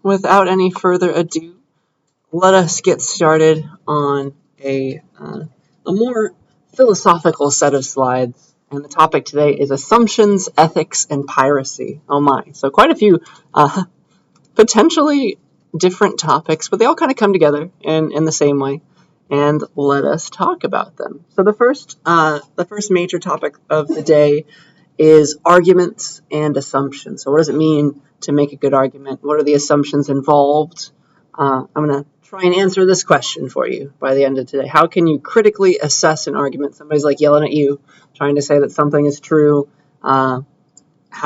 without any further ado, let us get started on a more philosophical set of slides. And the topic today is assumptions, ethics, and piracy. Oh my. So quite a few potentially different topics, but they all kind of come together in the same way. And let us talk about them. So the first major topic of the day is arguments and assumptions. So what does it mean to make a good argument? What are the assumptions involved? I'm going to try and answer this question for you by the end of today. How can you critically assess an argument? Somebody's like yelling at you, trying to say that something is true. How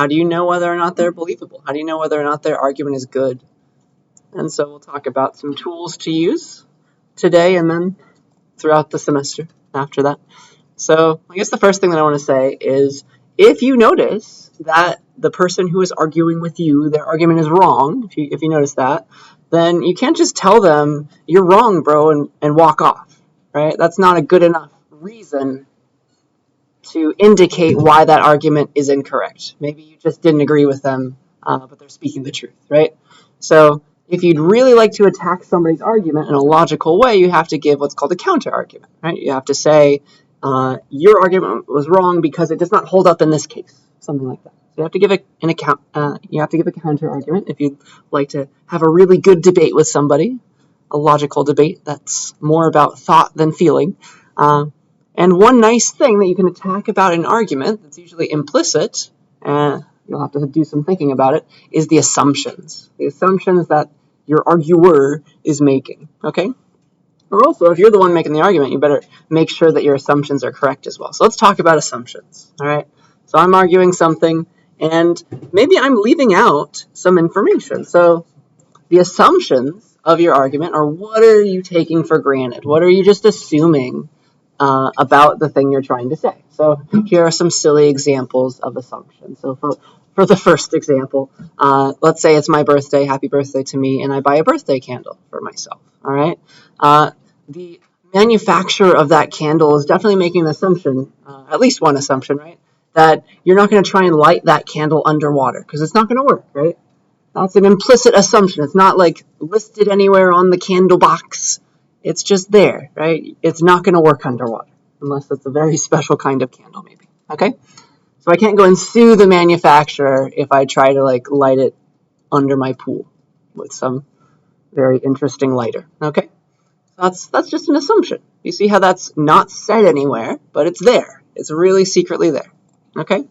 do you know whether or not they're believable? How do you know whether or not their argument is good? And so we'll talk about some tools to use today and then throughout the semester after that. So I guess the first thing that I want to say is, if you notice that the person who is arguing with you, their argument is wrong, if you notice that, then you can't just tell them, you're wrong, bro, and walk off, right? That's not a good enough reason to indicate why that argument is incorrect. Maybe you just didn't agree with them, but they're speaking the truth, right? So if you'd really like to attack somebody's argument in a logical way, you have to give what's called a counter-argument, right? You have to say, your argument was wrong because it does not hold up in this case, something like that. So you have to give a counter-argument if you'd like to have a really good debate with somebody, a logical debate that's more about thought than feeling. And one nice thing that you can attack about an argument that's usually implicit, you'll have to do some thinking about it, is the assumptions. The assumptions that your arguer is making, okay? Or also, if you're the one making the argument, you better make sure that your assumptions are correct as well. So let's talk about assumptions, all right? So I'm arguing something, and maybe I'm leaving out some information. So the assumptions of your argument are, what are you taking for granted? What are you just assuming about the thing you're trying to say? So here are some silly examples of assumptions. So for the first example, let's say it's my birthday, happy birthday to me, and I buy a birthday candle for myself, all right? The manufacturer of that candle is definitely making an assumption, at least one assumption, right? That you're not going to try and light that candle underwater, because it's not going to work, right? That's an implicit assumption. It's not like listed anywhere on the candle box. It's just there, right? It's not going to work underwater, unless it's a very special kind of candle, maybe, okay? So I can't go and sue the manufacturer if I try to light it under my pool with some very interesting lighter, okay? That's just an assumption. You see how that's not said anywhere, but it's there. It's really secretly there, okay?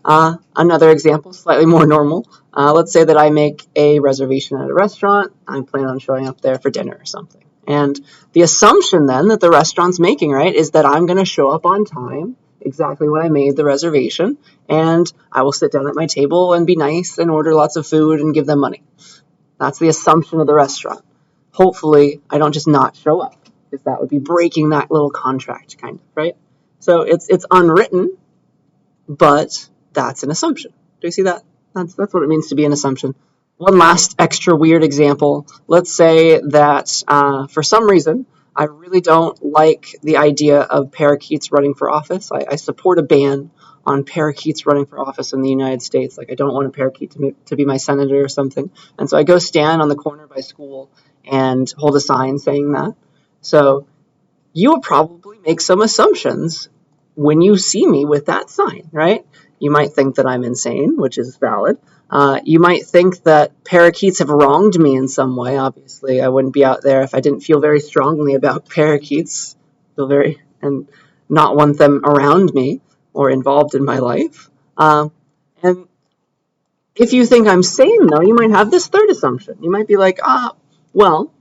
Another example, slightly more normal. Let's say that I make a reservation at a restaurant. I plan on showing up there for dinner or something. And the assumption then that the restaurant's making, right, is that I'm going to show up on time, exactly when I made the reservation, and I will sit down at my table and be nice and order lots of food and give them money. That's the assumption of the restaurant. Hopefully, I don't just not show up, because that would be breaking that little contract, kind of, right? So it's unwritten, but that's an assumption. Do you see that? That's what it means to be an assumption. One last extra weird example. Let's say that for some reason, I really don't like the idea of parakeets running for office. I support a ban on parakeets running for office in the United States. I don't want a parakeet to be my senator or something. And so I go stand on the corner by school and hold a sign saying that. So you will probably make some assumptions when you see me with that sign, right? You might think that I'm insane, which is valid. You might think that parakeets have wronged me in some way. Obviously, I wouldn't be out there if I didn't feel very strongly about parakeets, and not want them around me or involved in my life. And if you think I'm sane, though, you might have this third assumption. You might be like, well,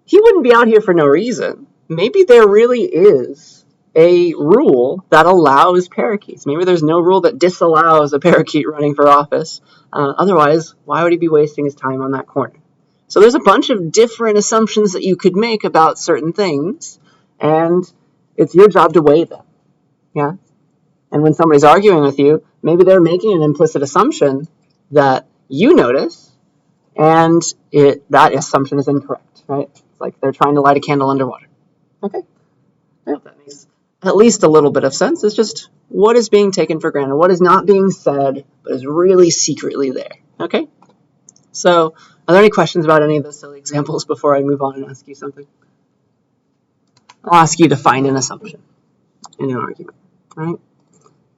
he wouldn't be out here for no reason. Maybe there really is a rule that allows parakeets. Maybe there's no rule that disallows a parakeet running for office. Otherwise, why would he be wasting his time on that corner? So there's a bunch of different assumptions that you could make about certain things, and it's your job to weigh them. Yeah? And when somebody's arguing with you, maybe they're making an implicit assumption that you notice, and that assumption is incorrect, right? It's like they're trying to light a candle underwater. Okay? I hope that makes at least a little bit of sense. It's just what is being taken for granted, what is not being said, but is really secretly there. Okay? So Are there any questions about any of those silly examples before I move on and ask you something? I'll ask you to find an assumption in an argument. All right.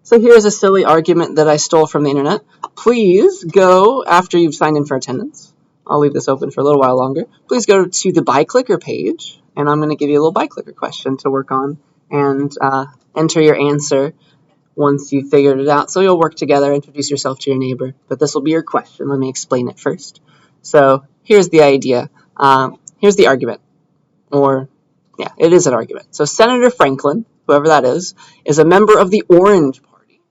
So here's a silly argument that I stole from the internet. Please go, after you've signed in for attendance, I'll leave this open for a little while longer. Please go to the ByClicker page, and I'm going to give you a little ByClicker question to work on and enter your answer once you've figured it out. So you'll work together, introduce yourself to your neighbor. But this will be your question. Let me explain it first. So here's the idea. Here's the argument. Or, yeah, it is an argument. So Senator Franklin, whoever that is a member of the Orange Party.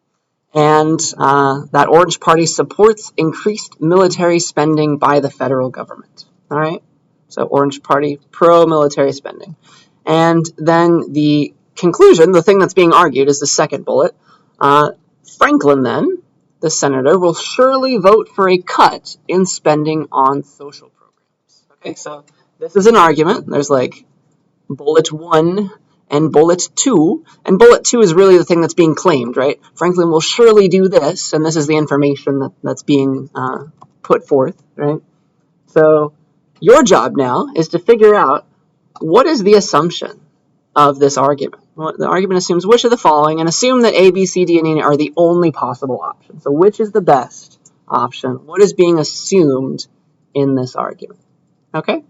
And that Orange Party supports increased military spending by the federal government. All right? So Orange Party, pro-military spending. And then the conclusion, the thing that's being argued, is the second bullet. Franklin, then, the senator, will surely vote for a cut in spending on social programs. Okay, so this is an argument. There's like bullet 1 and bullet 2, and bullet 2 is really the thing that's being claimed, right? Franklin will surely do this, and this is the information that's being put forth, right? So your job now is to figure out what is the assumption of this argument. Well, the argument assumes which of the following, and assume that A, B, C, D, and E are the only possible options. So which is the best option? What is being assumed in this argument? Okay?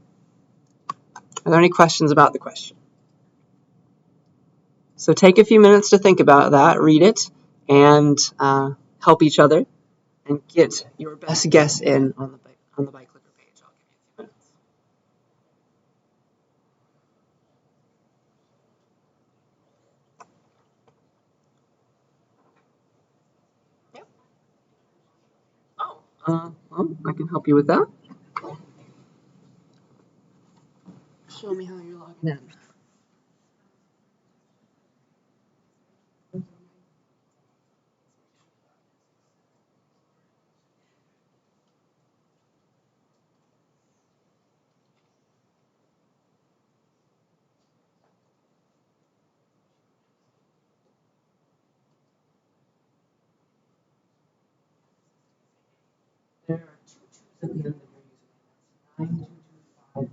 Are there any questions about the question? So take a few minutes to think about that, read it, and help each other, and get your best guess in on the ByClicker page. I'll give you a few minutes. Yep. Oh, well, I can help you with that. Show me how you're logging in. There are 2 twos at the end of your username. 922522.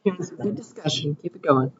Here's a good discussion. Keep it going.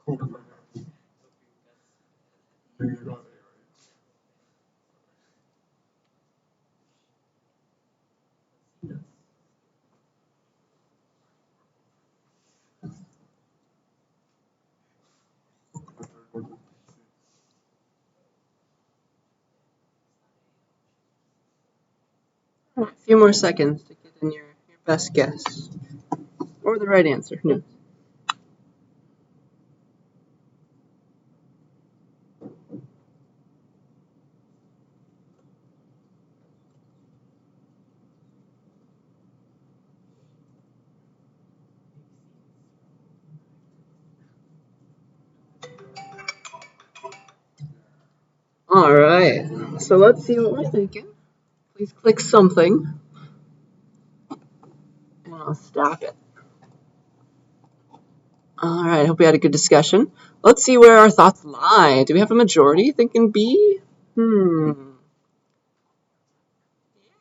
A few more seconds to get in your best guess. Or the right answer. Who knows? Alright, so let's see what we're thinking. Please click something. And I'll stop it. Alright, hope we had a good discussion. Let's see where our thoughts lie. Do we have a majority thinking B?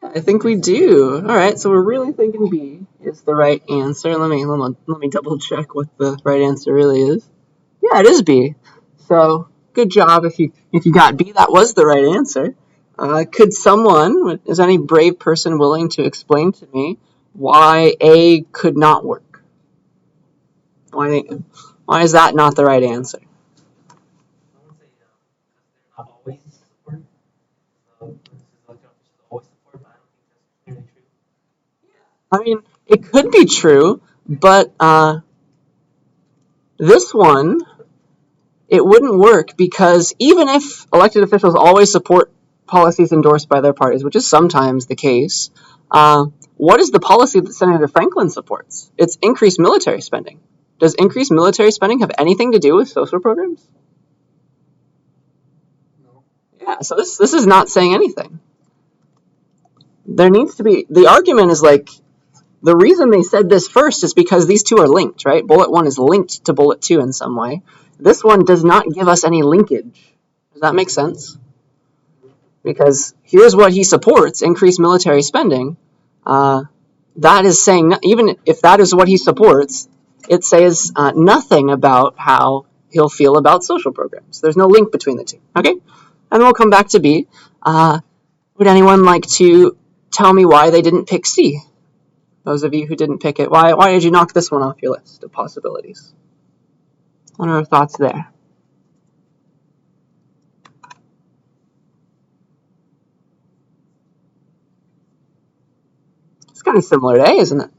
I think we do. Alright, so we're really thinking B is the right answer. Let me double check what the right answer really is. Yeah, it is B. So good job if you got B. That was the right answer. Is any brave person willing to explain to me why A could not work? Why is that not the right answer? I mean, it could be true, but this one, it wouldn't work because even if elected officials always support policies endorsed by their parties, which is sometimes the case, what is the policy that Senator Franklin supports? It's increased military spending. Does increased military spending have anything to do with social programs? No. Yeah, so this is not saying anything. There needs to be, the argument is like, the reason they said this first is because these two are linked, right? Bullet 1 is linked to bullet 2 in some way. This one does not give us any linkage. Does that make sense? Because here's what he supports, increased military spending. That is saying, even if that is what he supports, it says nothing about how he'll feel about social programs. There's no link between the two, okay? And we'll come back to B. Would anyone like to tell me why they didn't pick C? Those of you who didn't pick it, why did you knock this one off your list of possibilities? What are our thoughts there? It's kind of similar to A, isn't it?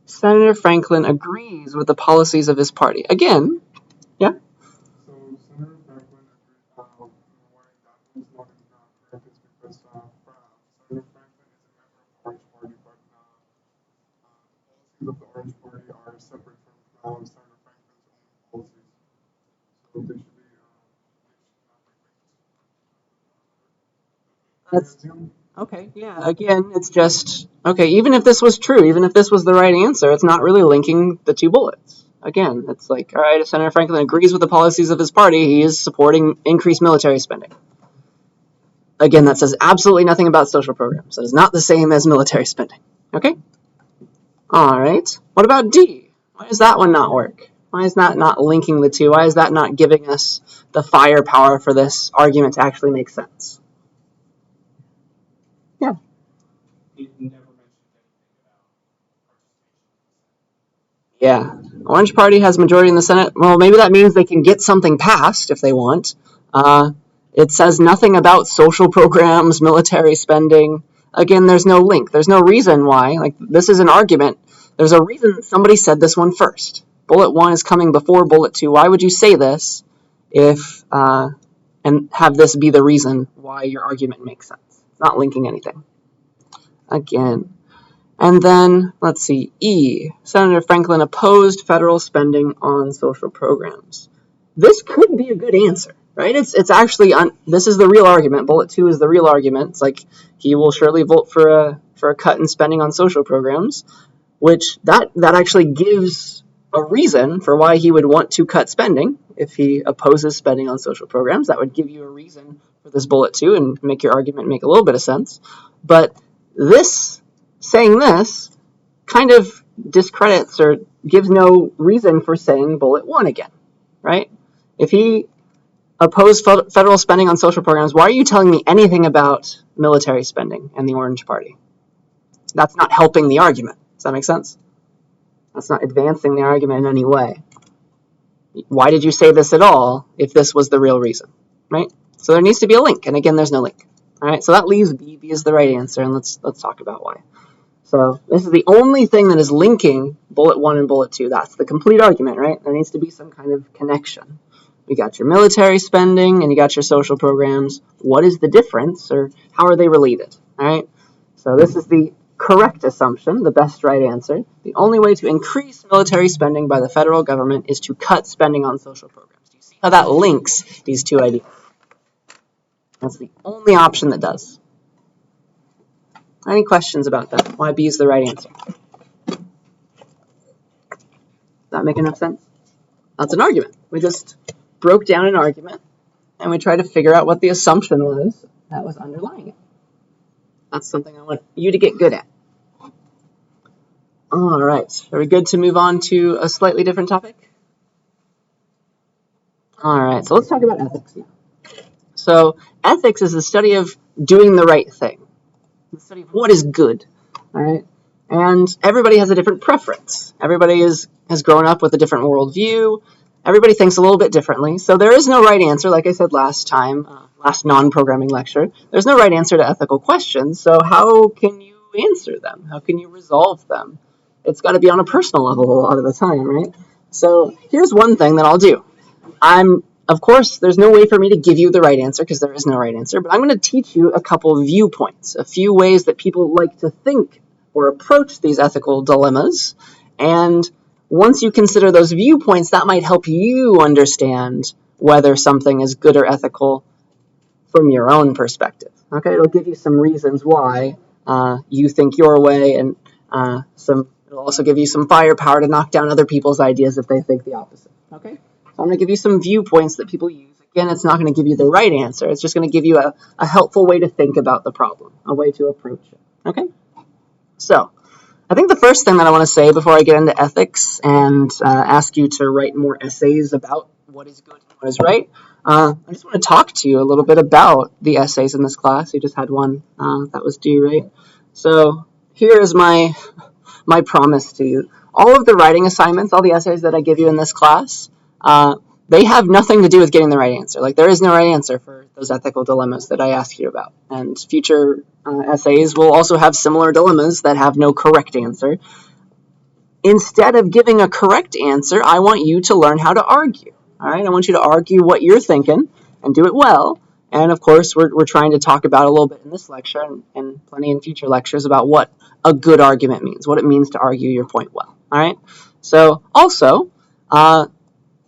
Senator Franklin agrees with the policies of his party. Again, yeah? So Senator Franklin agreed why that was not correct is because Senator Franklin is a member of the Orange Party, but policies of the Orange Party are separate from Senator Franklin's own policies. So they should be That's okay, yeah. Again, it's just okay, even if this was true, even if this was the right answer, it's not really linking the two bullets. Again, it's like, all right, if Senator Franklin agrees with the policies of his party, he is supporting increased military spending. Again, that says absolutely nothing about social programs. That is not the same as military spending. Okay? All right. What about D? Why does that one not work? Why is that not linking the two? Why is that not giving us the firepower for this argument to actually make sense? Yeah. Yeah. Orange Party has majority in the Senate. Well, maybe that means they can get something passed if they want. It says nothing about social programs, military spending. Again, there's no link. There's no reason why. Like, this is an argument. There's a reason somebody said this one first. Bullet 1 is coming before bullet 2. Why would you say this if and have this be the reason why your argument makes sense? It's not linking anything. Again. And then, let's see, E. Senator Franklin opposed federal spending on social programs. This could be a good answer, right? It's actually, this is the real argument. Bullet 2 is the real argument. It's like, he will surely vote for a cut in spending on social programs, which that actually gives a reason for why he would want to cut spending. If he opposes spending on social programs, that would give you a reason for this bullet 2 and make your argument make a little bit of sense. But saying this kind of discredits or gives no reason for saying bullet 1 again, right? If he opposed federal spending on social programs, why are you telling me anything about military spending and the Orange Party? That's not helping the argument. Does that make sense? That's not advancing the argument in any way. Why did you say this at all if this was the real reason, right? So there needs to be a link, and again, there's no link. All right, so that leaves B. B is the right answer, and let's talk about why. So this is the only thing that is linking bullet 1 and bullet 2. That's the complete argument, right? There needs to be some kind of connection. You got your military spending, and you got your social programs. What is the difference, or how are they related? All right, so this is the correct assumption, the best right answer. The only way to increase military spending by the federal government is to cut spending on social programs. Do you see how that links these two ideas? That's the only option that does. Any questions about that? Why B is the right answer? Does that make enough sense? That's an argument. We just broke down an argument, and we tried to figure out what the assumption was that was underlying it. That's something I want you to get good at. All right. Are we good to move on to a slightly different topic? All right. So let's talk about ethics now. So ethics is the study of doing the right thing, the study of what is good. All right. And everybody has a different preference. Everybody has grown up with a different worldview. Everybody thinks a little bit differently. So there is no right answer, like I said last time, last non-programming lecture. There's no right answer to ethical questions. So how can you answer them? How can you resolve them? It's got to be on a personal level a lot of the time, right? So here's one thing that I'll do. Of course, there's no way for me to give you the right answer because there is no right answer, but I'm going to teach you a couple of viewpoints, a few ways that people like to think or approach these ethical dilemmas. And once you consider those viewpoints, that might help you understand whether something is good or ethical from your own perspective. Okay, it'll give you some reasons why you think your way, and it'll also give you some firepower to knock down other people's ideas if they think the opposite. Okay, so I'm going to give you some viewpoints that people use. Again, it's not going to give you the right answer. It's just going to give you a helpful way to think about the problem, a way to approach it. Okay, so I think the first thing that I want to say before I get into ethics and ask you to write more essays about what is good and what is right, I just want to talk to you a little bit about the essays in this class. You just had one that was due, right? So here is my promise to you. All of the writing assignments, all the essays that I give you in this class, they have nothing to do with getting the right answer. Like, there is no right answer for those ethical dilemmas that I ask you about. And future essays will also have similar dilemmas that have no correct answer. Instead of giving a correct answer, I want you to learn how to argue. All right, I want you to argue what you're thinking and do it well. And of course, we're trying to talk about a little bit in this lecture and plenty in future lectures about what a good argument means, what it means to argue your point well. All right. So also,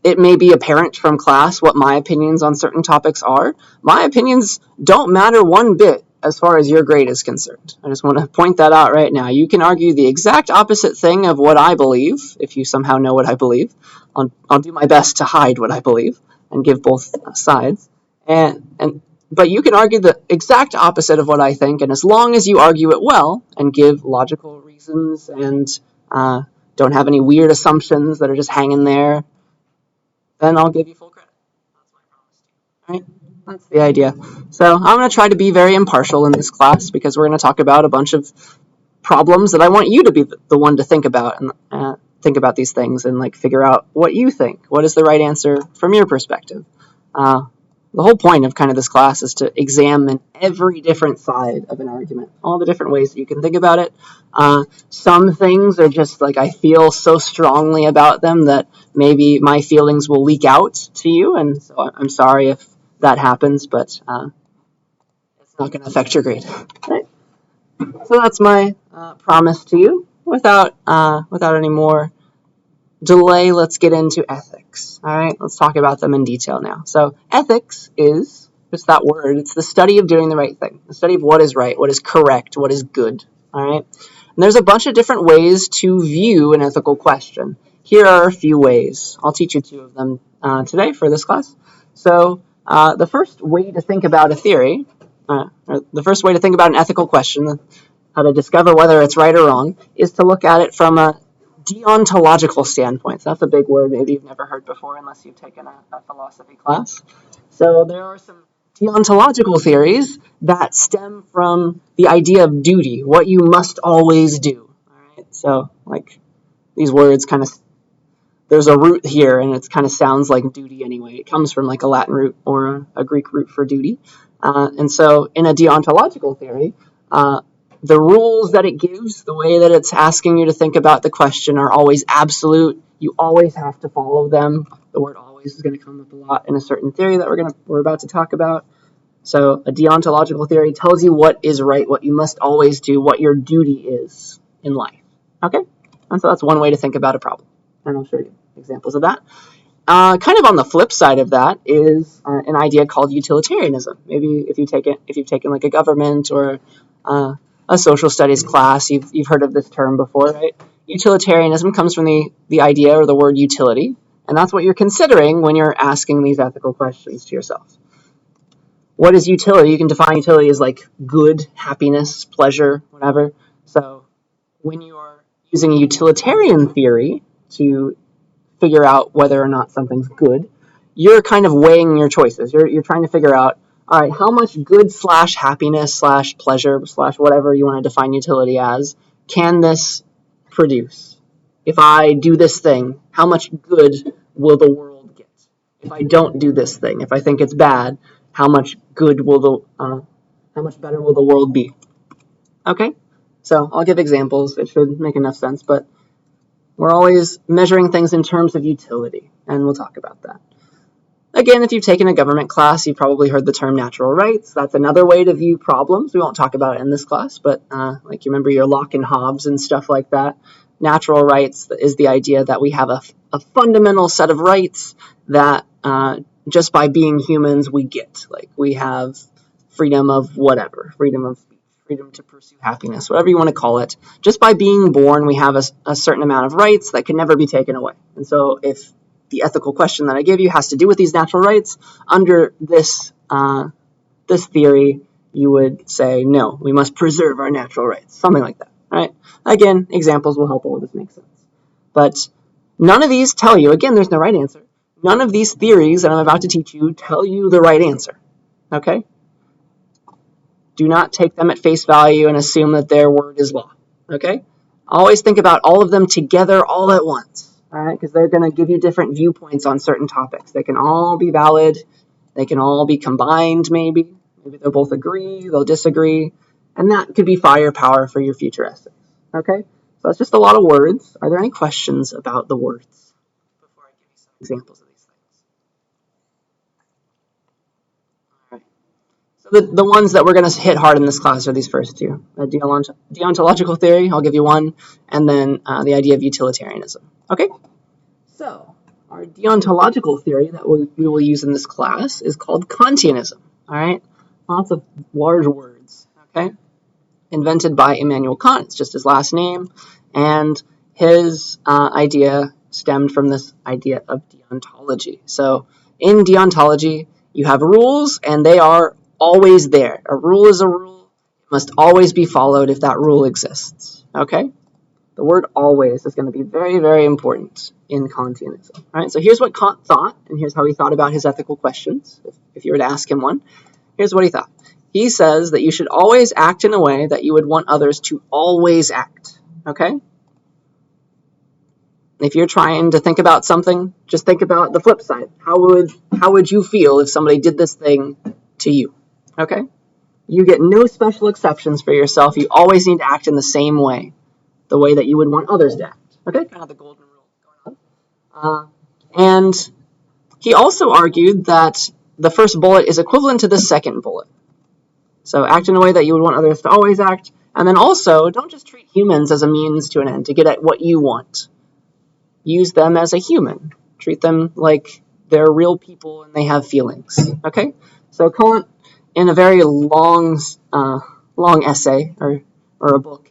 it may be apparent from class what my opinions on certain topics are. My opinions don't matter one bit as far as your grade is concerned. I just want to point that out right now. You can argue the exact opposite thing of what I believe, if you somehow know what I believe. I'll do my best to hide what I believe and give both sides. But you can argue the exact opposite of what I think, and as long as you argue it well and give logical reasons and don't have any weird assumptions that are just hanging there, then I'll give you full credit. That's my promise to you. All right? That's the idea. So I'm going to try to be very impartial in this class because we're going to talk about a bunch of problems that I want you to be the one to think about and think about these things and like figure out what you think. What is the right answer from your perspective? The whole point of kind of this class is to examine every different side of an argument, all the different ways that you can think about it. Some things are just like I feel so strongly about them that maybe my feelings will leak out to you, and so I'm sorry if that happens, but it's not going to affect your grade. Right? So that's my promise to you. Without any more delay, let's get into ethics. All right, let's talk about them in detail now. So ethics is just that word. It's the study of doing the right thing, the study of what is right, what is correct, what is good. All right, and there's a bunch of different ways to view an ethical question. Here are a few ways. I'll teach you two of them today for this class. So the first way to think about a theory, or the first way to think about an ethical question, how to discover whether it's right or wrong, is to look at it from deontological standpoints. That's a big word maybe you've never heard before unless you've taken a philosophy class. So there are some deontological theories that stem from the idea of duty, what you must always do. All right? So like these words kind of, there's a root here and it kind of sounds like duty anyway. It comes from like a Latin root or a Greek root for duty. And so in a deontological theory, the rules that it gives, the way that it's asking you to think about the question are always absolute. You always have to follow them. The word always is going to come up a lot in a certain theory that we're about to talk about. So a deontological theory tells you what is right, what you must always do, what your duty is in life. Okay? And so that's one way to think about a problem. And I'll show you examples of that. Kind of on the flip side of that is an idea called utilitarianism. Maybe if you've taken like a government or a social studies class, you've heard of this term before, right? Utilitarianism comes from the idea or the word utility, and that's what you're considering when you're asking these ethical questions to yourself. What is utility? You can define utility as like good, happiness, pleasure, whatever. So when you are using a utilitarian theory to figure out whether or not something's good, you're kind of weighing your choices. You're trying to figure out, all right, how much good / happiness / pleasure / whatever you want to define utility as, can this produce? If I do this thing, how much good will the world get? If I don't do this thing, if I think it's bad, how much better will the world be? Okay, so I'll give examples. It should make enough sense, but we're always measuring things in terms of utility, and we'll talk about that. Again, if you've taken a government class, you've probably heard the term natural rights. That's another way to view problems. We won't talk about it in this class, but like you remember your Locke and Hobbes and stuff like that. Natural rights is the idea that we have a fundamental set of rights that just by being humans we get. Like we have freedom of whatever, freedom of speech, freedom to pursue happiness, whatever you want to call it. Just by being born, we have a certain amount of rights that can never be taken away. And so if the ethical question that I give you has to do with these natural rights, under this theory, you would say, no, we must preserve our natural rights, something like that, right? Again, examples will help all of this make sense. But none of these tell you, again, there's no right answer. None of these theories that I'm about to teach you tell you the right answer, okay? Do not take them at face value and assume that their word is law, okay? Always think about all of them together all at once. All right, because they're going to give you different viewpoints on certain topics. They can all be valid. They can all be combined, maybe. Maybe they'll both agree, they'll disagree. And that could be firepower for your future essays. Okay? So that's just a lot of words. Are there any questions about the words before I give you some examples of these things? All right. So the ones that we're going to hit hard in this class are these first two. Deontological theory, I'll give you one, and then the idea of utilitarianism. Okay? So, our deontological theory that we will use in this class is called Congenism. All right? Lots of large words. Okay? Invented by Immanuel Kant. It's just his last name. And his idea stemmed from this idea of deontology. So, in deontology, you have rules, and they are always there. A rule is a rule. It must always be followed if that rule exists. Okay? The word always is going to be very, very important in Kantianism. All right, so here's what Kant thought, and here's how he thought about his ethical questions, if you were to ask him one. Here's what he thought. He says that you should always act in a way that you would want others to always act. Okay? If you're trying to think about something, just think about the flip side. How would you feel if somebody did this thing to you? Okay? You get no special exceptions for yourself. You always need to act in the same way. The way that you would want others to act. Okay, kind of the golden rule going on. And he also argued that the first bullet is equivalent to the second bullet. So act in a way that you would want others to always act. And then also, don't just treat humans as a means to an end, to get at what you want. Use them as a human. Treat them like they're real people and they have feelings. Okay? So Kant, in a very long essay, or a book,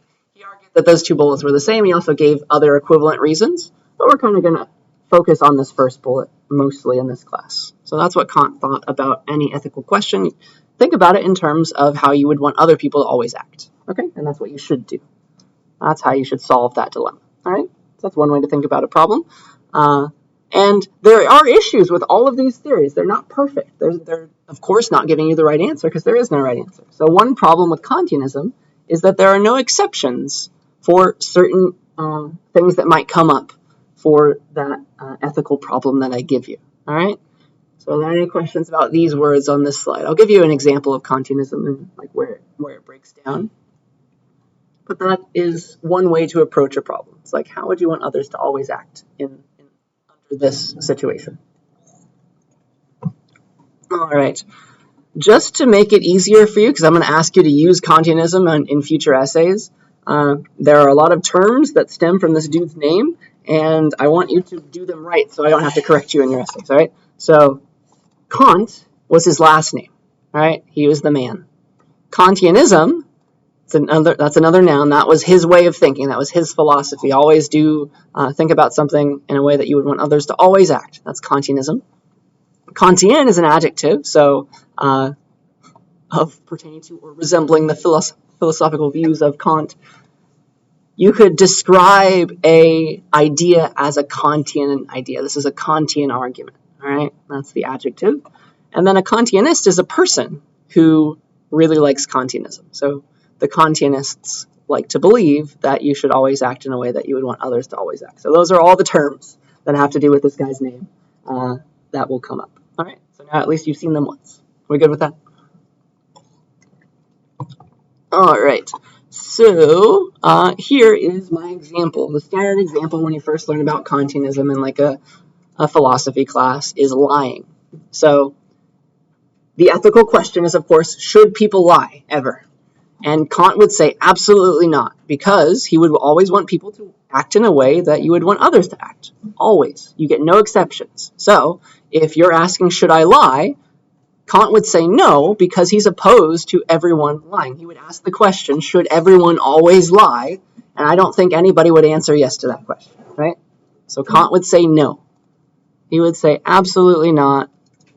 that those two bullets were the same. He also gave other equivalent reasons, but we're kind of going to focus on this first bullet mostly in this class. So that's what Kant thought about any ethical question. Think about it in terms of how you would want other people to always act. Okay? And that's what you should do. That's how you should solve that dilemma. All right? That's one way to think about a problem. And there are issues with all of these theories. They're not perfect. They're of course, not giving you the right answer because there is no right answer. So one problem with Congenism is that there are no exceptions for certain things that might come up for that ethical problem that I give you. All right? So are there any questions about these words on this slide? I'll give you an example of Congenism and like where it breaks down. But that is one way to approach a problem. It's like, how would you want others to always act under this situation? All right. Just to make it easier for you, because I'm going to ask you to use Congenism in future essays, there are a lot of terms that stem from this dude's name, and I want you to do them right so I don't have to correct you in your essays, all right? So Kant was his last name, all right? He was the man. Kantianism, that's another noun. That was his way of thinking. That was his philosophy. Always think about something in a way that you would want others to always act. That's Kantianism. Kantian is an adjective, so of pertaining to or resembling the philosophical views of Kant. You could describe a idea as a Kantian idea. This is a Kantian argument, all right? That's the adjective. And then a Kantianist is a person who really likes Kantianism. So the Kantianists like to believe that you should always act in a way that you would want others to always act. So those are all the terms that have to do with this guy's name that will come up. All right, so now at least you've seen them once. Are we good with that? All right, so here is my example. The standard example when you first learn about Kantianism in like a philosophy class is lying. So the ethical question is, of course, should people lie ever? And Kant would say absolutely not, because he would always want people to act in a way that you would want others to act. Always. You get no exceptions. So if you're asking, should I lie? Kant would say no, because he's opposed to everyone lying. He would ask the question, should everyone always lie? And I don't think anybody would answer yes to that question, right? So Kant would say no. He would say absolutely not.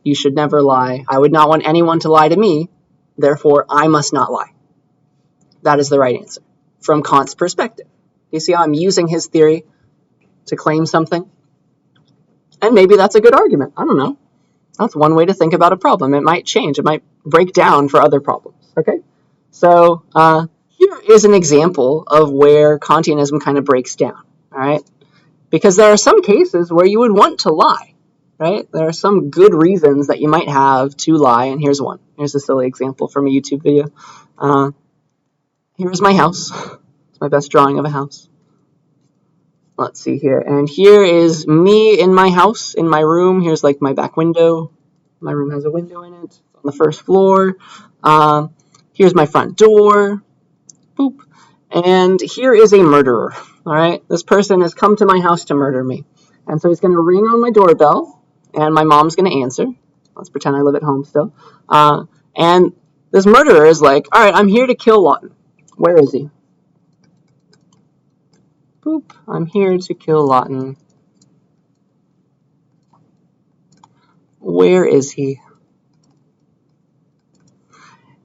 You should never lie. I would not want anyone to lie to me. Therefore, I must not lie. That is the right answer from Kant's perspective. You see how I'm using his theory to claim something? And maybe that's a good argument. I don't know. That's one way to think about a problem. It might change. It might break down for other problems. Okay? So here is an example of where Kantianism kind of breaks down. All right? Because there are some cases where you would want to lie. Right? There are some good reasons that you might have to lie, and here's one. Here's a silly example from a YouTube video. Here's my house. It's my best drawing of a house. Let's see here. And here is me in my house, in my room. Here's like my back window. My room has a window in it. It's on the first floor. Here's my front door. Boop. And here is a murderer. All right. This person has come to my house to murder me. And so he's going to ring on my doorbell, and my mom's going to answer. Let's pretend I live at home still. And this murderer is like, all right, I'm here to kill Lawton. Where is he? Boop. I'm here to kill Lawton. Where is he?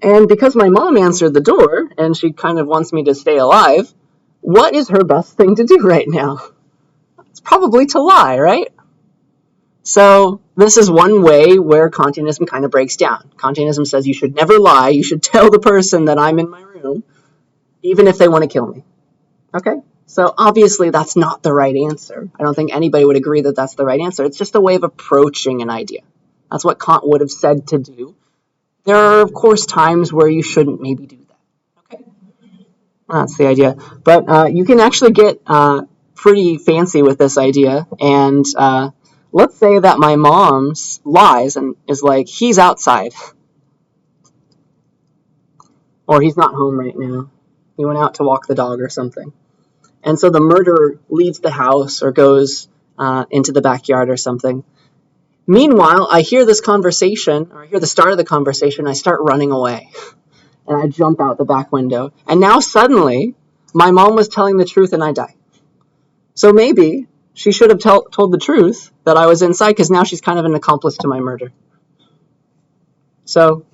And because my mom answered the door, and she kind of wants me to stay alive, what is her best thing to do right now? It's probably to lie, right? So this is one way where Kantianism kind of breaks down. Kantianism says you should never lie. You should tell the person that I'm in my room, even if they want to kill me. Okay? So obviously that's not the right answer. I don't think anybody would agree that that's the right answer. It's just a way of approaching an idea. That's what Kant would have said to do. There are, of course, times where you shouldn't maybe do that. Okay? That's the idea. But you can actually get pretty fancy with this idea. And let's say that my mom lies and is like, he's outside. Or he's not home right now. He went out to walk the dog or something. And so the murderer leaves the house or goes into the backyard or something. Meanwhile, I hear this conversation, or I hear the start of the conversation, and I start running away. And I jump out the back window. And now suddenly, my mom was telling the truth and I die. So maybe she should have told the truth that I was inside, because now she's kind of an accomplice to my murder. So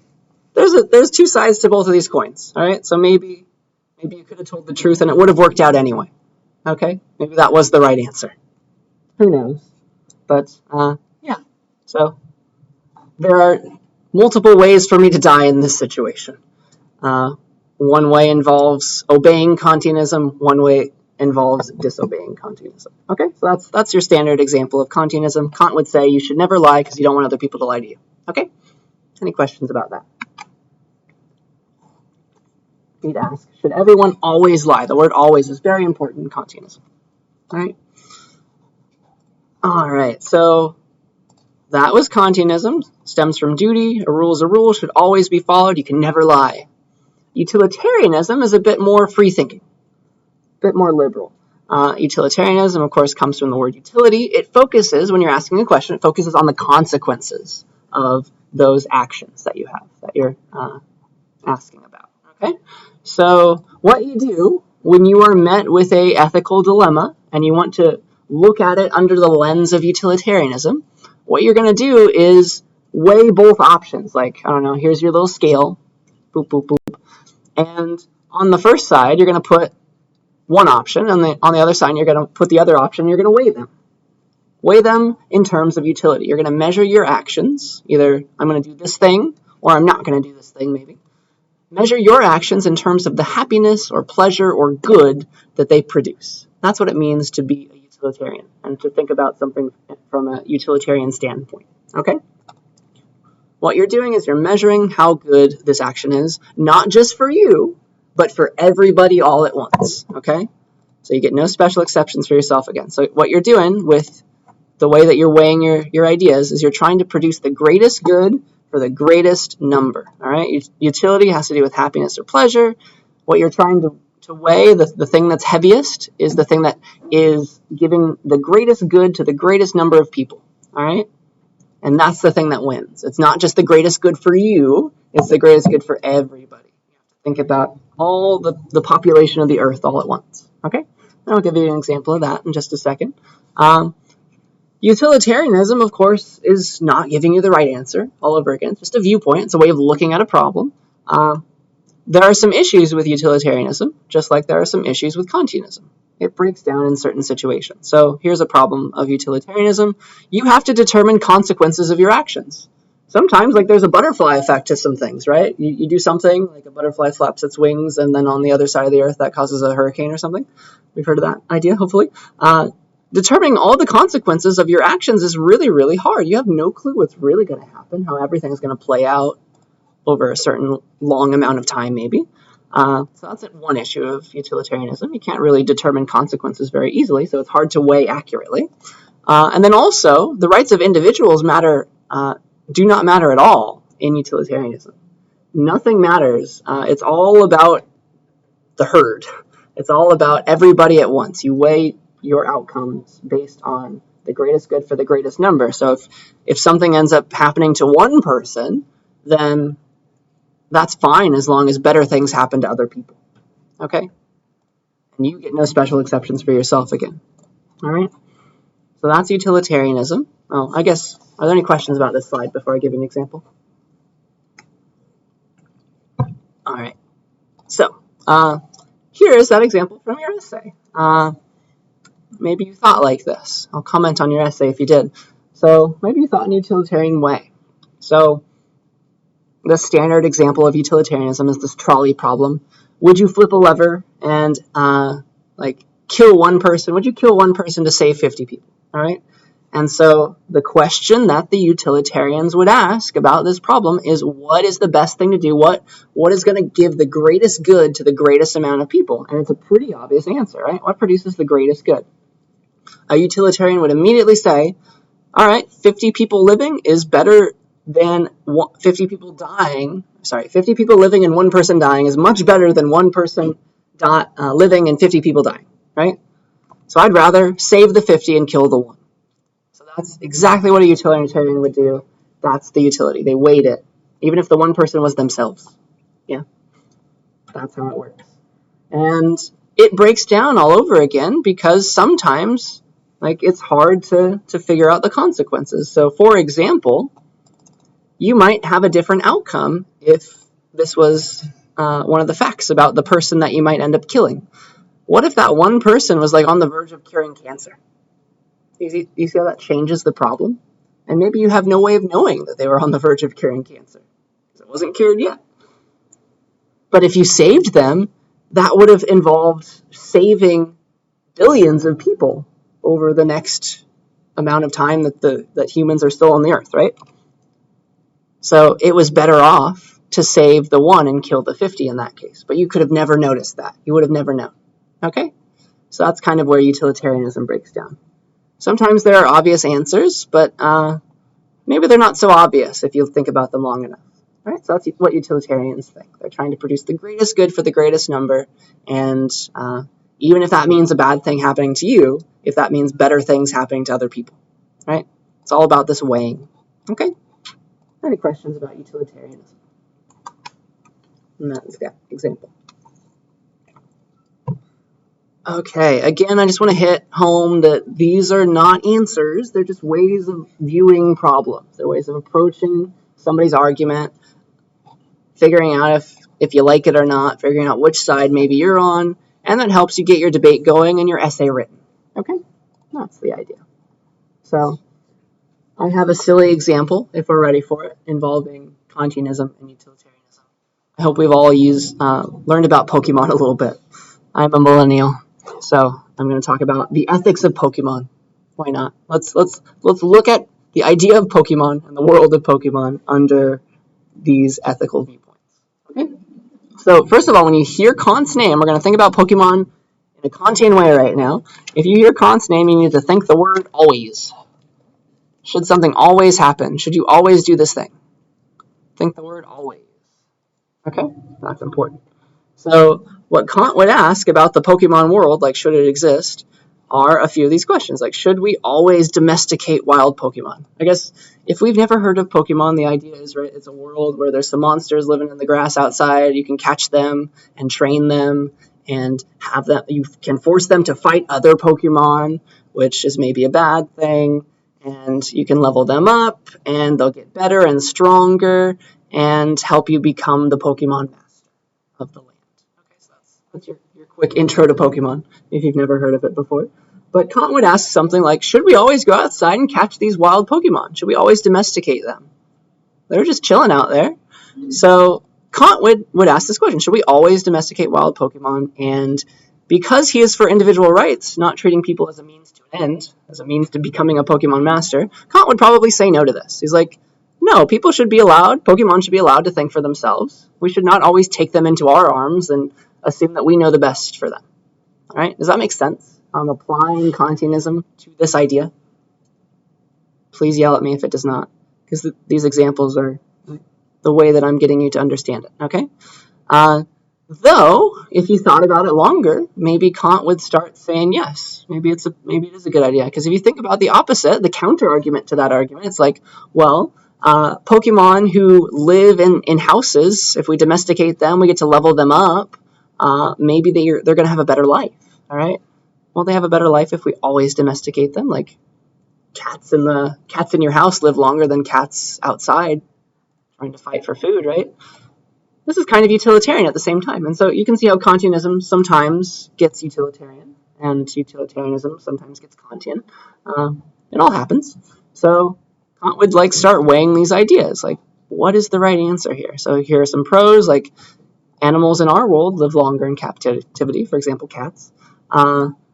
there's two sides to both of these coins, all right? So maybe you could have told the truth and it would have worked out anyway. Okay, maybe that was the right answer. Who knows? But yeah, so there are multiple ways for me to die in this situation. One way involves obeying Congenism, one way involves disobeying Congenism. Okay, so that's your standard example of Congenism. Kant would say you should never lie because you don't want other people to lie to you. Okay, any questions about that? He'd ask, should everyone always lie? The word always is very important in Congenism. All right, so that was Congenism. Stems from duty. A rule is a rule, should always be followed. You can never lie. Utilitarianism is a bit more free-thinking, a bit more liberal. Utilitarianism, of course, comes from the word utility. It focuses, when you're asking a question, it focuses on the consequences of those actions that you have, that you're asking about. Okay, so what you do when you are met with a ethical dilemma and you want to look at it under the lens of utilitarianism, what you're going to do is weigh both options. Like, I don't know, here's your little scale, boop, boop, boop. And on the first side, you're going to put one option, and on the other side, you're going to put the other option, you're going to weigh them. Weigh them in terms of utility. You're going to measure your actions. Either I'm going to do this thing, or I'm not going to do this thing, maybe. Measure your actions in terms of the happiness or pleasure or good that they produce. That's what it means to be a utilitarian and to think about something from a utilitarian standpoint. Okay? What you're doing is you're measuring how good this action is, not just for you, but for everybody all at once. Okay? So you get no special exceptions for yourself again. So what you're doing with the way that you're weighing your ideas is you're trying to produce the greatest good for the greatest number. All right, utility has to do with happiness or pleasure. What you're trying to weigh, the thing that's heaviest, is the thing that is giving the greatest good to the greatest number of people. All right, and that's the thing that wins. It's not just the greatest good for you, it's the greatest good for everybody. You have to think about all the population of the earth all at once. Okay, and I'll give you an example of that in just a second. Utilitarianism, of course, is not giving you the right answer all over again. It's just a viewpoint. It's a way of looking at a problem. There are some issues with utilitarianism, just like there are some issues with Congenism. It breaks down in certain situations. So here's a problem of utilitarianism. You have to determine consequences of your actions. Sometimes, like, there's a butterfly effect to some things, right? You do something, like a butterfly flaps its wings, and then on the other side of the earth, that causes a hurricane or something. We've heard of that idea, hopefully. Determining all the consequences of your actions is really, really hard. You have no clue what's really going to happen, how everything's going to play out over a certain long amount of time, maybe. So that's one issue of utilitarianism. You can't really determine consequences very easily, so it's hard to weigh accurately. And then also, the rights of individuals do not matter at all in utilitarianism. Nothing matters. It's all about the herd. It's all about everybody at once. You weigh your outcomes based on the greatest good for the greatest number. So if something ends up happening to one person, then that's fine as long as better things happen to other people. Okay? And you get no special exceptions for yourself again. All right? So that's utilitarianism. Oh, I guess, are there any questions about this slide before I give you an example? All right. So here is that example from your essay. Maybe you thought like this. I'll comment on your essay if you did. So maybe you thought in a utilitarian way. So the standard example of utilitarianism is this trolley problem. Would you flip a lever and kill one person? Would you kill one person to save 50 people? All right. And so the question that the utilitarians would ask about this problem is, what is the best thing to do? What is going to give the greatest good to the greatest amount of people? And it's a pretty obvious answer, right? What produces the greatest good? A utilitarian would immediately say, all right, 50 people living is better than 50 people dying. 50 people living and one person dying is much better than one person living and 50 people dying, right? So I'd rather save the 50 and kill the one. So that's exactly what a utilitarian would do. That's the utility. They weighed it, even if the one person was themselves. Yeah, that's how it works. And it breaks down all over again because sometimes, it's hard to figure out the consequences. So, for example, you might have a different outcome if this was one of the facts about the person that you might end up killing. What if that one person was like on the verge of curing cancer? You see how that changes the problem? And maybe you have no way of knowing that they were on the verge of curing cancer because it wasn't cured yet. But if you saved them, that would have involved saving billions of people over the next amount of time that humans are still on the earth, right? So it was better off to save the one and kill the 50 in that case. But you could have never noticed that. You would have never known. Okay? So that's kind of where utilitarianism breaks down. Sometimes there are obvious answers, but maybe they're not so obvious if you think about them long enough. Right? So that's what utilitarians think. They're trying to produce the greatest good for the greatest number, and even if that means a bad thing happening to you, if that means better things happening to other people. Right? It's all about this weighing. Okay? Any questions about utilitarianism in that example? Okay, again, I just want to hit home that these are not answers. They're just ways of viewing problems. They're ways of approaching somebody's argument, figuring out if you like it or not, figuring out which side maybe you're on, and that helps you get your debate going and your essay written. Okay? That's the idea. So I have a silly example, if we're ready for it, involving Congenism and utilitarianism. I hope we've all learned about Pokemon a little bit. I'm a millennial, so I'm going to talk about the ethics of Pokemon. Why not? Let's look at the idea of Pokemon and the world of Pokemon under these ethical viewpoints. Okay? So first of all, when you hear Kant's name, we're going to think about Pokemon in a Kantian way right now. If you hear Kant's name, you need to think the word always. Should something always happen? Should you always do this thing? Think the word always. Okay? That's important. So what Kant would ask about the Pokemon world, like should it exist, are a few of these questions. Like, should we always domesticate wild Pokemon? I guess if we've never heard of Pokemon, the idea is, right, it's a world where there's some monsters living in the grass outside. You can catch them and train them and have them. You can force them to fight other Pokemon, which is maybe a bad thing. And you can level them up, and they'll get better and stronger and help you become the Pokemon master of the land. Okay, so that's your quick intro to Pokemon, if you've never heard of it before. But Kant would ask something like, should we always go outside and catch these wild Pokemon? Should we always domesticate them? They're just chilling out there. So Kant would ask this question, should we always domesticate wild Pokemon? And because he is for individual rights, not treating people as a means to an end, as a means to becoming a Pokemon master, Kant would probably say no to this. He's like, no, Pokemon should be allowed to think for themselves. We should not always take them into our arms and assume that we know the best for them. All right? Does that make sense? I'm applying Kantianism to this idea. Please yell at me if it does not, because these examples are the way that I'm getting you to understand it. Okay? Though, if you thought about it longer, maybe Kant would start saying yes. Maybe it is a good idea. Because if you think about the opposite, the counter argument to that argument, it's like, well, Pokemon who live in houses, if we domesticate them, we get to level them up. Maybe they're going to have a better life. All right. Well, they have a better life if we always domesticate them. Like cats in your house live longer than cats outside trying to fight for food, right? This is kind of utilitarian at the same time. And so you can see how Kantianism sometimes gets utilitarian and utilitarianism sometimes gets Kantian. It all happens. So Kant would start weighing these ideas. Like, what is the right answer here? So here are some pros, like animals in our world live longer in captivity, for example, cats.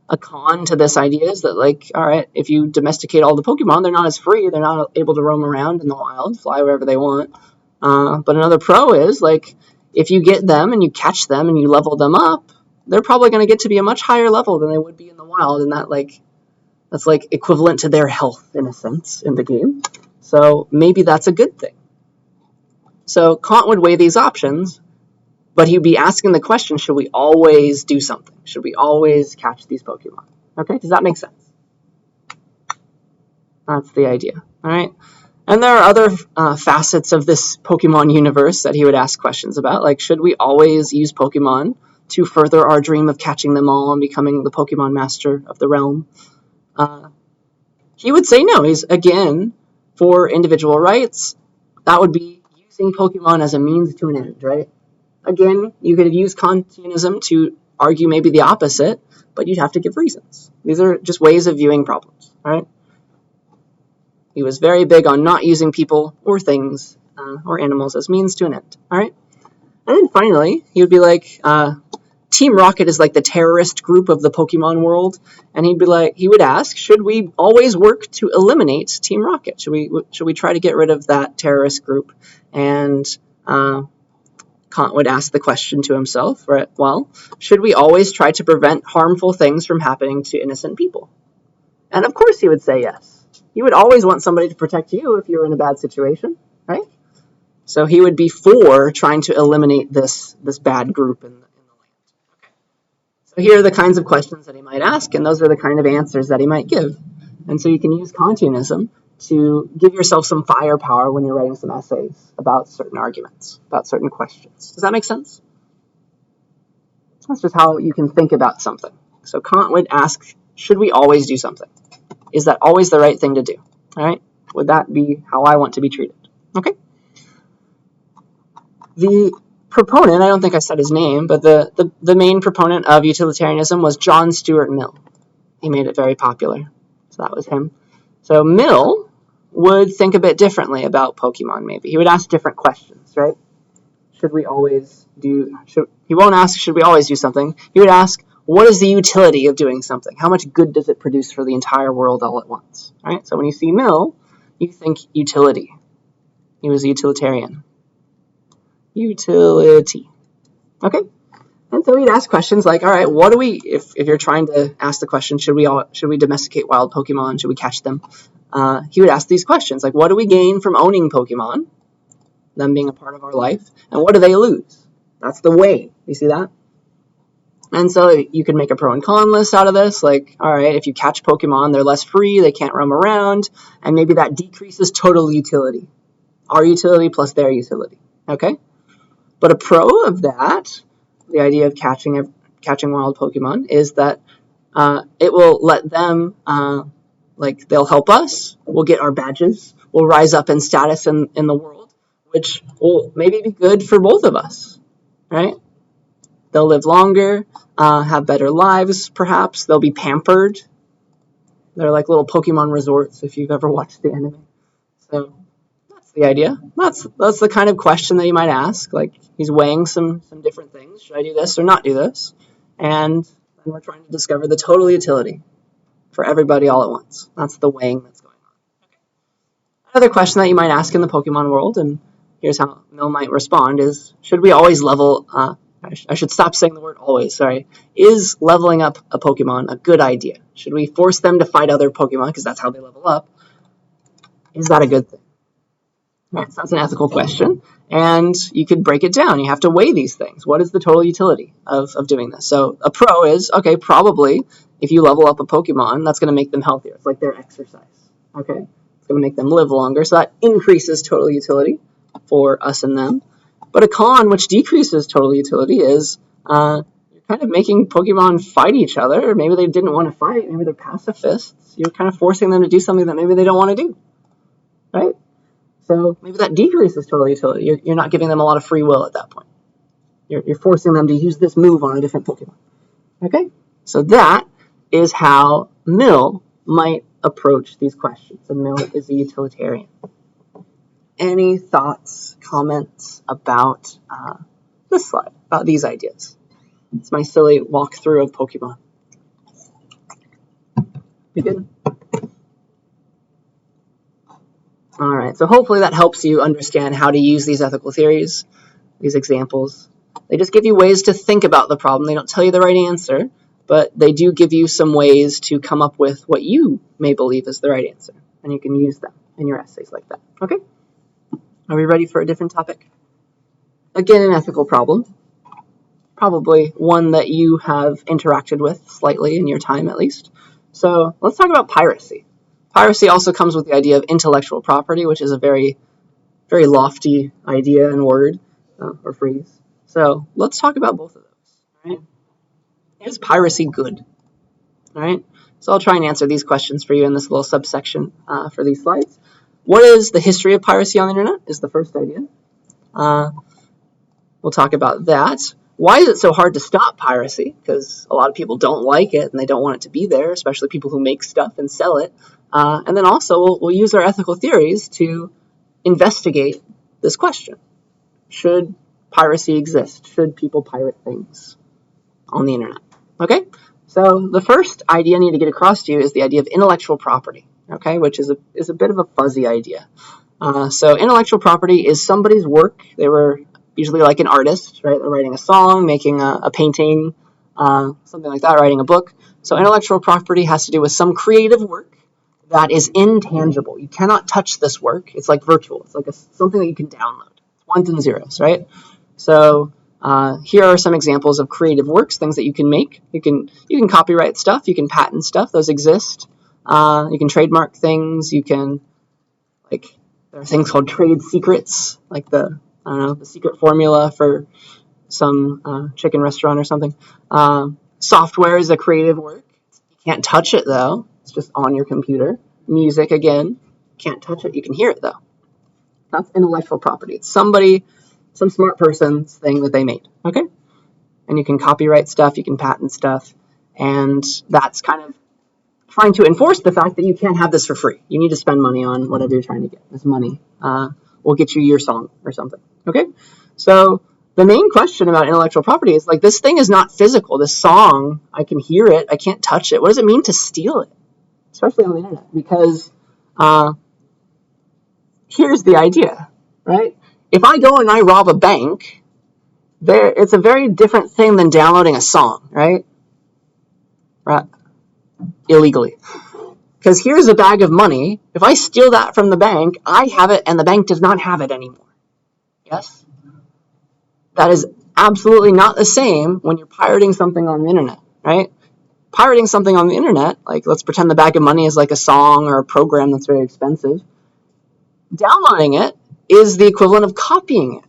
A con to this idea is that, all right, if you domesticate all the Pokemon, they're not as free. They're not able to roam around in the wild, fly wherever they want. But another pro is, if you get them and you catch them and you level them up, they're probably going to get to be a much higher level than they would be in the wild, and that's equivalent to their health in a sense in the game. So maybe that's a good thing. So Kant would weigh these options, but he'd be asking the question, should we always do something? Should we always catch these Pokemon? Okay, does that make sense? That's the idea, all right? And there are other facets of this Pokemon universe that he would ask questions about, like should we always use Pokemon to further our dream of catching them all and becoming the Pokemon master of the realm? He would say no. He's, again, for individual rights. That would be using Pokemon as a means to an end, right? Again, you could use Kantianism to argue maybe the opposite, but you'd have to give reasons. These are just ways of viewing problems, right? He was very big on not using people or things or animals as means to an end, all right? And then finally, he would be like, Team Rocket is like the terrorist group of the Pokemon world, and he would ask, should we always work to eliminate Team Rocket? Should we try to get rid of that terrorist group? And Kant would ask the question to himself, right? Well, should we always try to prevent harmful things from happening to innocent people? And of course he would say yes. You would always want somebody to protect you if you were in a bad situation, right? So he would be for trying to eliminate this bad group in the land. So here are the kinds of questions that he might ask, and those are the kind of answers that he might give. And so you can use Congenism to give yourself some firepower when you're writing some essays about certain arguments, about certain questions. Does that make sense? That's just how you can think about something. So Kant would ask, should we always do something? Is that always the right thing to do? All right? Would that be how I want to be treated? Okay. The proponent, I don't think I said his name, but the main proponent of utilitarianism was John Stuart Mill. He made it very popular. So that was him. So Mill would think a bit differently about Pokemon, maybe. He would ask different questions, right? Should we always do... he won't ask, should we always do something? He would ask, what is the utility of doing something? How much good does it produce for the entire world all at once? Right? So when you see Mill, you think utility. He was a utilitarian. Utility. Okay? And so he'd ask questions like, all right, what do we, if you're trying to ask the question, should we domesticate wild Pokemon? Should we catch them? He would ask these questions, like, what do we gain from owning Pokemon, them being a part of our life, and what do they lose? That's the way. You see that? And so you could make a pro and con list out of this, like, all right, if you catch Pokemon, they're less free, they can't roam around, and maybe that decreases total utility. Our utility plus their utility, okay? But a pro of that, the idea of catching wild Pokemon, is that it will let them, they'll help us, we'll get our badges, we'll rise up in status in the world, which will maybe be good for both of us, right? They'll live longer, have better lives, perhaps. They'll be pampered. They're like little Pokemon resorts, if you've ever watched the anime. So that's the idea. That's the kind of question that you might ask. Like, he's weighing some different things. Should I do this or not do this? And then we're trying to discover the total utility for everybody all at once. That's the weighing that's going on. Okay. Another question that you might ask in the Pokemon world, and here's how Mill might respond, is should we always level... I should stop saying the word always, sorry. Is leveling up a Pokemon a good idea? Should we force them to fight other Pokemon because that's how they level up? Is that a good thing? Right, so that's an ethical question. And you could break it down. You have to weigh these things. What is the total utility of doing this? So a pro is, okay, probably if you level up a Pokemon, that's going to make them healthier. It's like their exercise. Okay? It's going to make them live longer. So that increases total utility for us and them. But a con, which decreases total utility, is you're kind of making Pokemon fight each other. Or maybe they didn't want to fight. Maybe they're pacifists. You're kind of forcing them to do something that maybe they don't want to do. Right? So maybe that decreases total utility. You're not giving them a lot of free will at that point. You're forcing them to use this move on a different Pokemon. Okay? So that is how Mill might approach these questions. And Mill is a utilitarian. Any thoughts, comments about this slide, about these ideas? It's my silly walkthrough of Pokemon. You good? All right, so hopefully that helps you understand how to use these ethical theories, these examples. They just give you ways to think about the problem. They don't tell you the right answer, but they do give you some ways to come up with what you may believe is the right answer. And you can use them in your essays like that. Okay? Are we ready for a different topic? Again, an ethical problem. Probably one that you have interacted with slightly in your time, at least. So let's talk about piracy. Piracy also comes with the idea of intellectual property, which is a very, very lofty idea and word or phrase. So let's talk about both of those. Right? Is piracy good? All right. So I'll try and answer these questions for you in this little subsection for these slides. What is the history of piracy on the internet is the first idea. We'll talk about that. Why is it so hard to stop piracy? Because a lot of people don't like it and they don't want it to be there, especially people who make stuff and sell it. And then also we'll use our ethical theories to investigate this question. Should piracy exist? Should people pirate things on the internet? Okay, so the first idea I need to get across to you is the idea of intellectual property, okay, which is a bit of a fuzzy idea. So intellectual property is somebody's work. They were usually like an artist, right? They're writing a song, making a painting, something like that, writing a book. So intellectual property has to do with some creative work that is intangible. You cannot touch this work. It's like virtual. It's like something that you can download. It's ones and zeros, right? So here are some examples of creative works, things that you can make. You can copyright stuff. You can patent stuff. Those exist. You can trademark things. You can, like, there are things called trade secrets, like the secret formula for some chicken restaurant or something. Software is a creative work. You can't touch it, though. It's just on your computer. Music, again, can't touch it. You can hear it, though. That's intellectual property. It's some smart person's thing that they made, okay? And you can copyright stuff, you can patent stuff, and that's kind of trying to enforce the fact that you can't have this for free. You need to spend money on whatever you're trying to get. This money will get you your song or something, okay? So the main question about intellectual property is, like, this thing is not physical. This song, I can hear it, I can't touch it. What does it mean to steal it? Especially on the internet, because here's the idea, right? If I go and I rob a bank, it's a very different thing than downloading a song, right? Right. Illegally. Because here's a bag of money. If I steal that from the bank, I have it and the bank does not have it anymore. Yes? That is absolutely not the same when you're pirating something on the internet, right? Pirating something on the internet, like, let's pretend the bag of money is like a song or a program that's very expensive. Downloading it is the equivalent of copying it,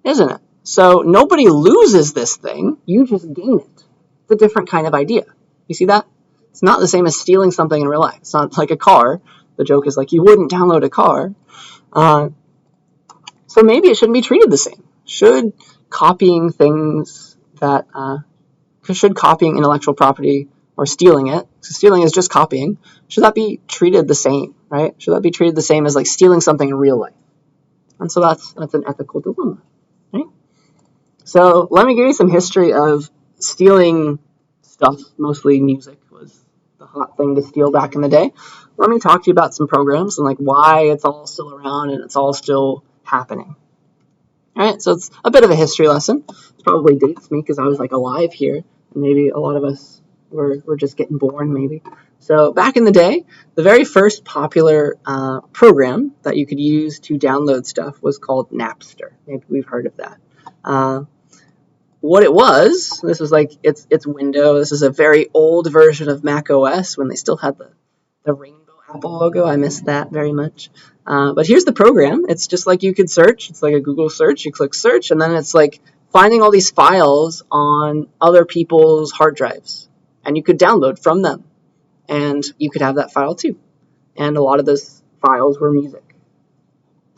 isn't it? So nobody loses this thing, you just gain it. It's a different kind of idea. You see that? It's not the same as stealing something in real life. It's not like a car. The joke is, like, you wouldn't download a car. So maybe it shouldn't be treated the same. Should copying intellectual property or stealing it, so stealing is just copying, should that be treated the same, right? Should that be treated the same as, like, stealing something in real life? And so that's an ethical dilemma, right? So let me give you some history of stealing stuff. Mostly music was the hot thing to steal back in the day. Let me talk to you about some programs and, like, why it's all still around and it's all still happening. All right, so it's a bit of a history lesson. It probably dates me because I was, like, alive here, and maybe a lot of us were just getting born, maybe. So back in the day, the very first popular program that you could use to download stuff was called Napster. Maybe we've heard of that. What it was, this was like it's Windows. This is a very old version of Mac OS when they still had the rainbow Apple logo. I miss that very much. But here's the program. It's just like you could search. It's like a Google search. You click search, and then it's like finding all these files on other people's hard drives. And you could download from them. And you could have that file too. And a lot of those files were music.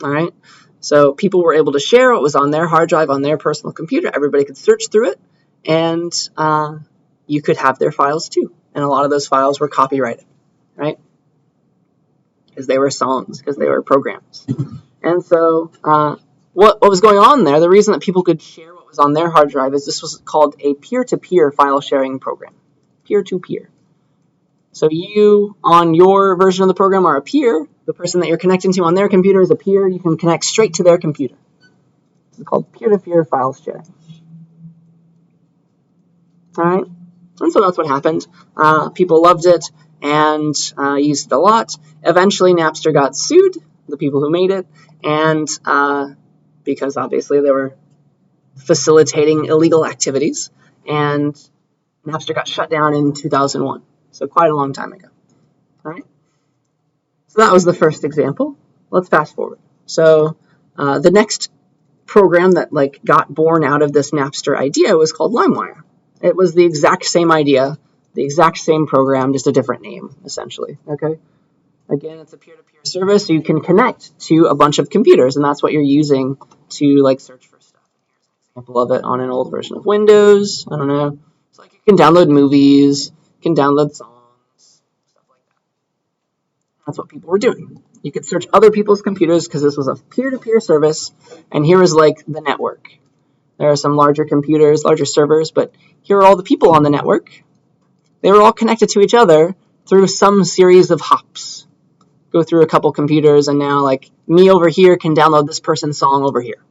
All right? So people were able to share what was on their hard drive, on their personal computer. Everybody could search through it. And you could have their files too. And a lot of those files were copyrighted, right? Because they were songs, because they were programs. And so what was going on there, the reason that people could share what was on their hard drive is this was called a peer-to-peer file sharing program. Peer-to-peer. So you, on your version of the program, are a peer. The person that you're connecting to on their computer is a peer. You can connect straight to their computer. It's called peer-to-peer file sharing. All right? And so that's what happened. People loved it and used it a lot. Eventually, Napster got sued, the people who made it, and because obviously they were facilitating illegal activities, and Napster got shut down in 2001. So quite a long time ago. All right. So that was the first example. Let's fast forward. So the next program that, like, got born out of this Napster idea was called LimeWire. It was the exact same idea, the exact same program, just a different name, essentially. Okay. Again, it's a peer-to-peer service, so you can connect to a bunch of computers, and that's what you're using to, like, search for stuff. example of it on an old version of Windows. I don't know. It's like you can download movies, you can download songs, stuff like that. That's what people were doing. You could search other people's computers because this was a peer-to-peer service, and here is like the network. There are some larger computers, larger servers, but here are all the people on the network. They were all connected to each other through some series of hops. Go through a couple computers, and now like me over here can download this person's song over here.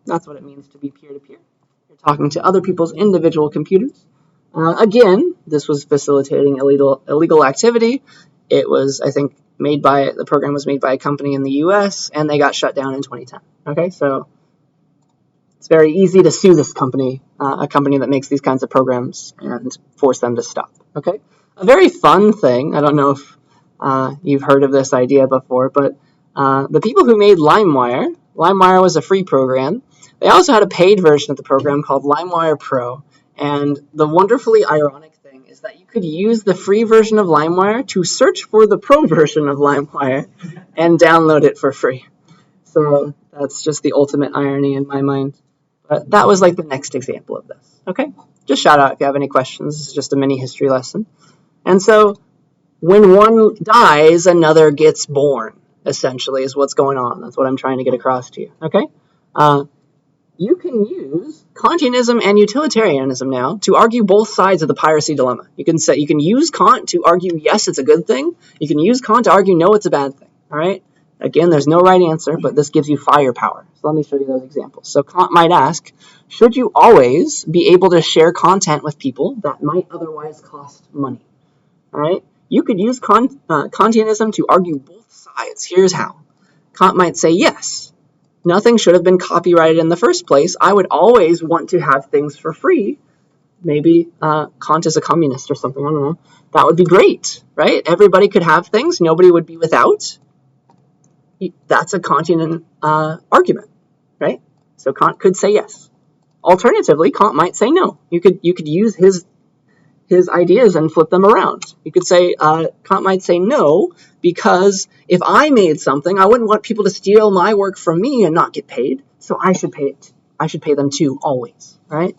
That's what it means to be peer-to-peer. You're talking to other people's individual computers. Again, this was facilitating illegal activity. It was, I think, the program was made by a company in the US, and they got shut down in 2010. Okay, so it's very easy to sue this company, a company that makes these kinds of programs, and force them to stop. Okay, a very fun thing. I don't know if you've heard of this idea before, but the people who made LimeWire was a free program. They also had a paid version of the program called LimeWire Pro, and the wonderfully ironic thing is that you could use the free version of LimeWire to search for the pro version of LimeWire and download it for free. So that's just the ultimate irony in my mind. But that was like the next example of this. Okay? Just shout out if you have any questions. This is just a mini history lesson. And so when one dies, another gets born, essentially, is what's going on. That's what I'm trying to get across to you. Okay? You can use Congenism and utilitarianism now to argue both sides of the piracy dilemma. You can use Kant to argue yes, it's a good thing. You can use Kant to argue no, it's a bad thing. All right? Again, there's no right answer, but this gives you firepower. So let me show you those examples. So Kant might ask, should you always be able to share content with people that might otherwise cost money? All right? You could use Kantianism to argue both sides. Here's how. Kant might say, yes, nothing should have been copyrighted in the first place. I would always want to have things for free. Maybe Kant is a communist or something. I don't know. That would be great, right? Everybody could have things. Nobody would be without. That's a Kantian argument, right? So Kant could say yes. Alternatively, Kant might say no. You could use his ideas and flip them around. You could say, Kant might say no, because if I made something, I wouldn't want people to steal my work from me and not get paid, so I should pay it. I should pay them too, always, right?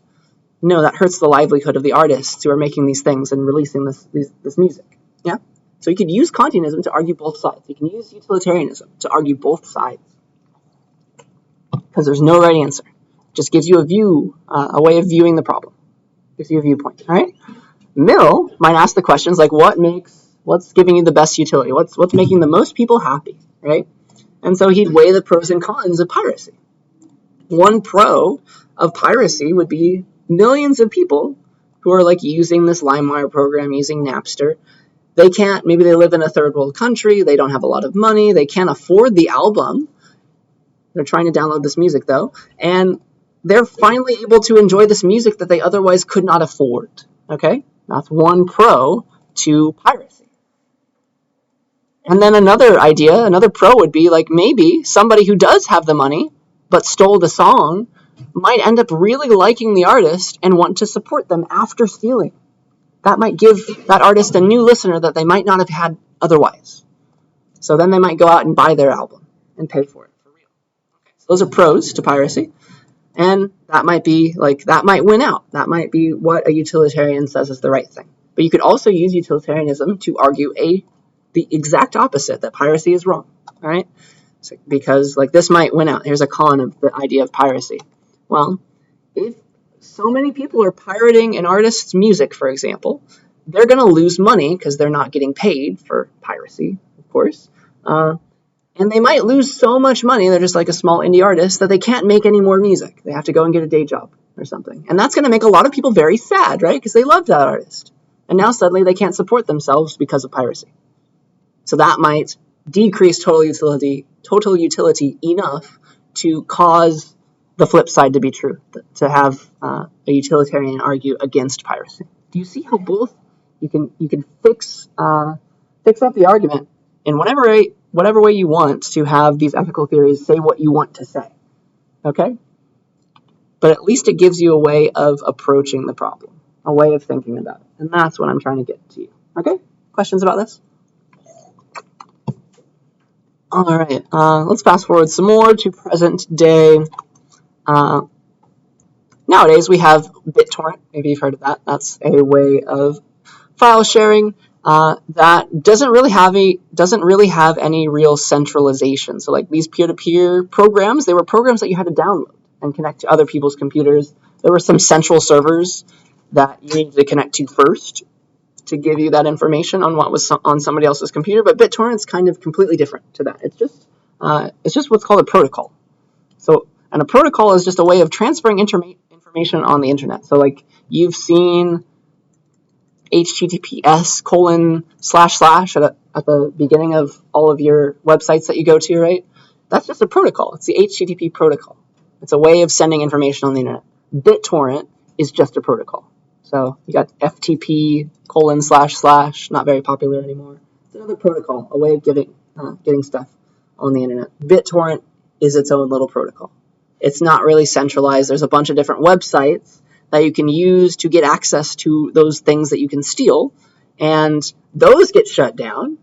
No, that hurts the livelihood of the artists who are making these things and releasing this music, yeah? So you could use Kantianism to argue both sides. You can use utilitarianism to argue both sides, because there's no right answer. It just gives you a way of viewing the problem. Gives you a viewpoint, all right? Mill might ask the questions like, what's giving you the best utility? What's making the most people happy, right? And so he'd weigh the pros and cons of piracy. One pro of piracy would be millions of people who are like using this LimeWire program, using Napster. Maybe they live in a third world country, they don't have a lot of money, they can't afford the album. They're trying to download this music though, and they're finally able to enjoy this music that they otherwise could not afford, okay? That's one pro to piracy. And then another pro would be like maybe somebody who does have the money but stole the song might end up really liking the artist and want to support them after stealing. That might give that artist a new listener that they might not have had otherwise. So then they might go out and buy their album and pay for it for real. Okay. So those are pros to piracy. And that might win out. That might be what a utilitarian says is the right thing. But you could also use utilitarianism to argue the exact opposite, that piracy is wrong. All right? So, because this might win out. Here's a con of the idea of piracy. Well, if so many people are pirating an artist's music, for example, they're going to lose money because they're not getting paid for piracy, of course. And they might lose so much money, they're just like a small indie artist, that they can't make any more music. They have to go and get a day job or something. And that's going to make a lot of people very sad, right? Because they loved that artist. And now suddenly they can't support themselves because of piracy. So that might decrease total utility enough to cause the flip side to be true, to have a utilitarian argue against piracy. Do you see how both you can fix up the argument in whatever way you want to have these ethical theories say what you want to say, okay? But at least it gives you a way of approaching the problem, a way of thinking about it. And that's what I'm trying to get to you, okay? Questions about this? All right, let's fast forward some more to present day. nowadays we have BitTorrent. Maybe you've heard of that. That's a way of file sharing that doesn't really have any real centralization. So like these peer-to-peer programs, they were programs that you had to download and connect to other people's computers. There were some central servers that you needed to connect to first to give you that information on what was on somebody else's computer. But BitTorrent's kind of completely different to that. It's just what's called a protocol. So, and a protocol is just a way of transferring information on the internet. So like you've seen https:// at the beginning of all of your websites that you go to, right? That's just a protocol. It's the HTTP protocol. It's a way of sending information on the internet. BitTorrent is just a protocol. So you got FTP://, not very popular anymore. It's another protocol, a way of getting stuff on the internet. BitTorrent is its own little protocol. It's not really centralized. There's a bunch of different websites that you can use to get access to those things that you can steal, and those get shut down,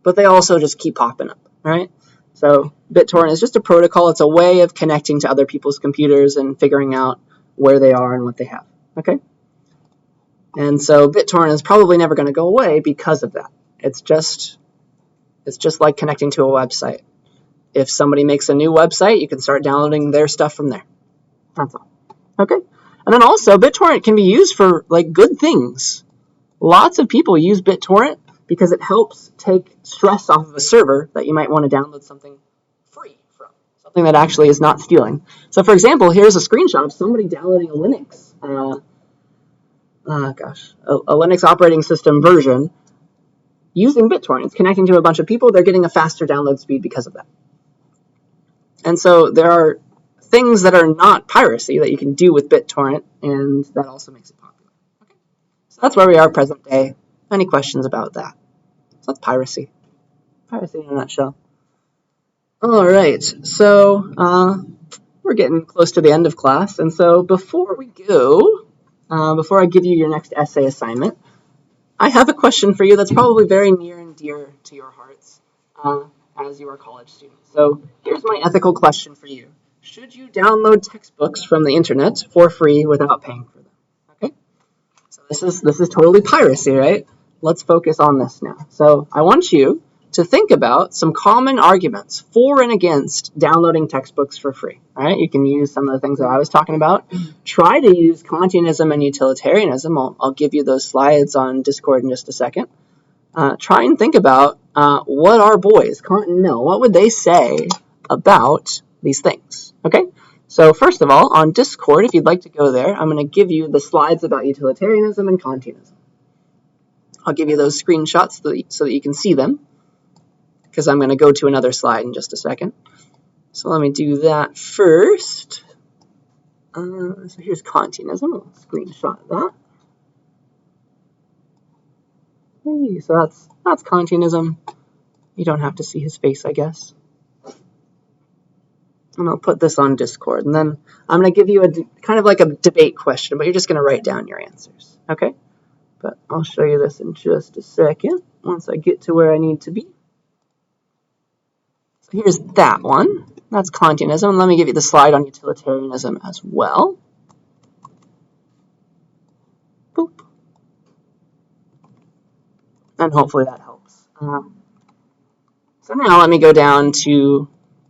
but they also just keep popping up, right? So BitTorrent is just a protocol. It's a way of connecting to other people's computers and figuring out where they are and what they have, okay? And so BitTorrent is probably never going to go away because of that. It's just like connecting to a website. If somebody makes a new website, you can start downloading their stuff from there. That's all. Okay? And then also, BitTorrent can be used for like good things. Lots of people use BitTorrent because it helps take stress off of a server that you might want to download something free from, something that actually is not stealing. So for example, here's a screenshot of somebody downloading a Linux, a Linux operating system version using BitTorrent. It's connecting to a bunch of people. They're getting a faster download speed because of that. And so there are things that are not piracy that you can do with BitTorrent, and that also makes it popular. Okay. So that's where we are present day. Any questions about that? So that's piracy. Piracy in a nutshell. All right, so we're getting close to the end of class, and so before we go, before I give you your next essay assignment, I have a question for you that's probably very near and dear to your hearts as you are college students. So here's my ethical question for you. Should you download textbooks from the internet for free without paying for them? Okay, so this is totally piracy, right? Let's focus on this now. So I want you to think about some common arguments for and against downloading textbooks for free. All right, you can use some of the things that I was talking about. Try to use Congenism and Utilitarianism. I'll give you those slides on Discord in just a second. Try and think about what our boys, Kant and Mill, what would they say about these things? Okay, so first of all, on Discord, if you'd like to go there, I'm going to give you the slides about utilitarianism and Kantianism. I'll give you those screenshots so that you can see them, because I'm going to go to another slide in just a second. So let me do that first. So here's Kantianism. I'll screenshot that. Hey, so that's Kantianism. You don't have to see his face, I guess. And I'll put this on Discord. And then I'm going to give you kind of like a debate question, but you're just going to write down your answers. Okay? But I'll show you this in just a second once I get to where I need to be. So here's that one. That's Kantianism. And let me give you the slide on utilitarianism as well. Boop. And hopefully that helps. So now let me go down to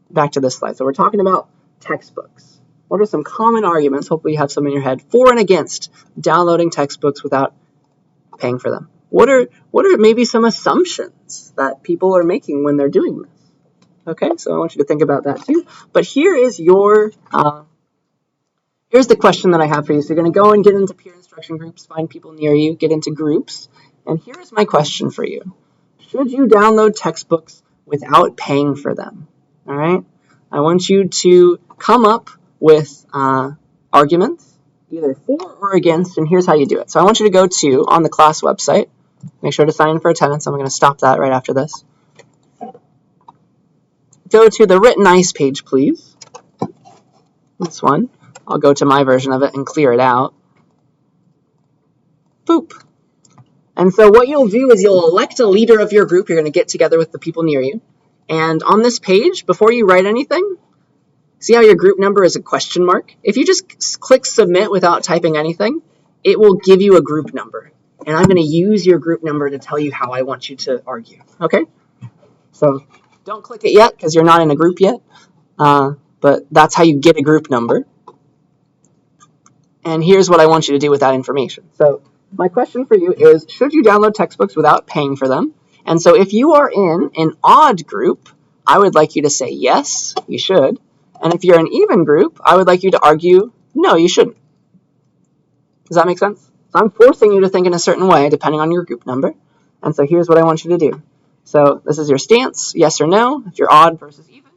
back to this slide. So we're talking about textbooks. What are some common arguments, hopefully you have some in your head, for and against downloading textbooks without paying for them? What are maybe some assumptions that people are making when they're doing this? Okay, so I want you to think about that too. But here is here's the question that I have for you. So you're going to go and get into peer instruction groups, find people near you, get into groups. And here's my question for you. Should you download textbooks without paying for them? All right? I want you to come up with arguments, either for or against, and here's how you do it. So I want you to go to, on the class website, make sure to sign in for attendance. I'm going to stop that right after this. Go to the written ice page, please. This one. I'll go to my version of it and clear it out. Boop. And so what you'll do is you'll elect a leader of your group. You're going to get together with the people near you. And on this page, before you write anything, See how your group number is a question mark? If you just click submit without typing anything, it will give you a group number. And I'm going to use your group number to tell you how I want you to argue. Okay? So don't click it yet because you're not in a group yet. But that's how you get a group number. And here's what I want you to do with that information. So my question for you is, should you download textbooks without paying for them? And so if you are in an odd group, I would like you to say yes, you should. And if you're an even group, I would like you to argue, no, you shouldn't. Does that make sense? So I'm forcing you to think in a certain way depending on your group number. And so here's what I want you to do. So this is your stance, yes or no, if you're odd versus even.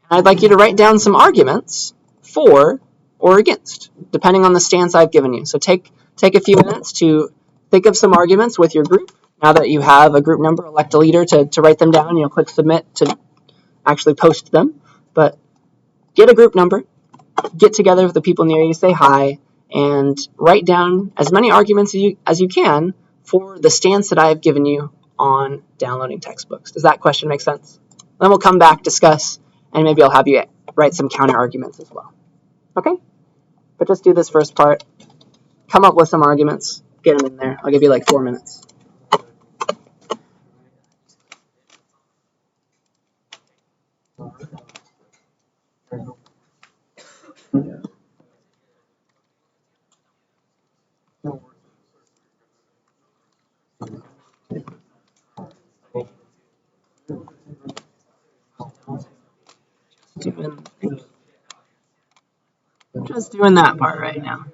And I'd like you to write down some arguments for or against, depending on the stance I've given you. So take a few minutes to think of some arguments with your group. Now that you have a group number, elect a leader to write them down. You'll click submit to actually post them. But get a group number, get together with the people near you, say hi, and write down as many arguments as you can for the stance that I have given you on downloading textbooks. Does that question make sense? Then we'll come back, discuss, and maybe I'll have you write some counter arguments as well. Okay? But just do this first part. Come up with some arguments. Get them in there. I'll give you like 4 minutes. Just doing that part right now.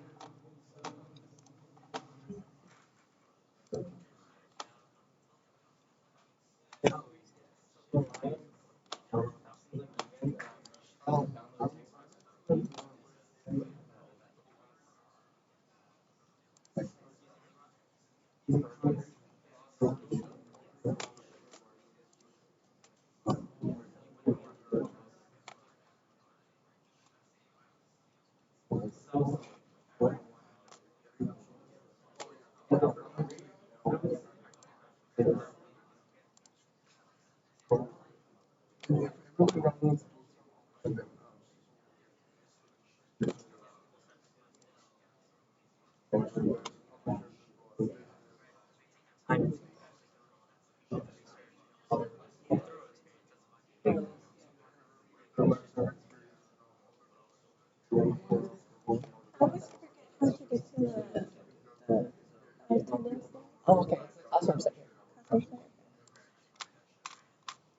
Oh, okay. That's what I'm saying.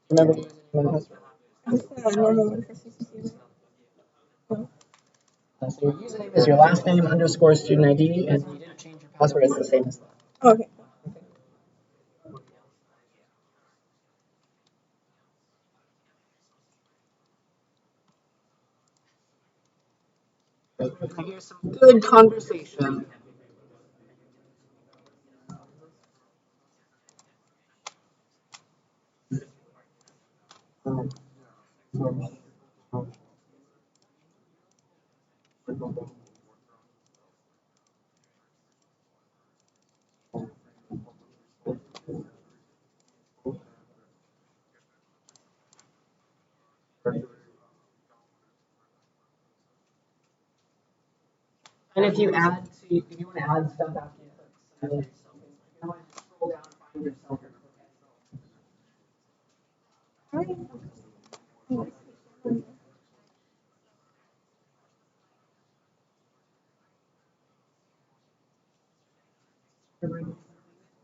Remember to use the name and password. That's the normal one for CSCI. So your username is your last name _ student ID, and you didn't change your password. It's the same as that. Okay. I hear some good conversation. And if you want to add stuff after you click submit, you can always scroll down and find yourself.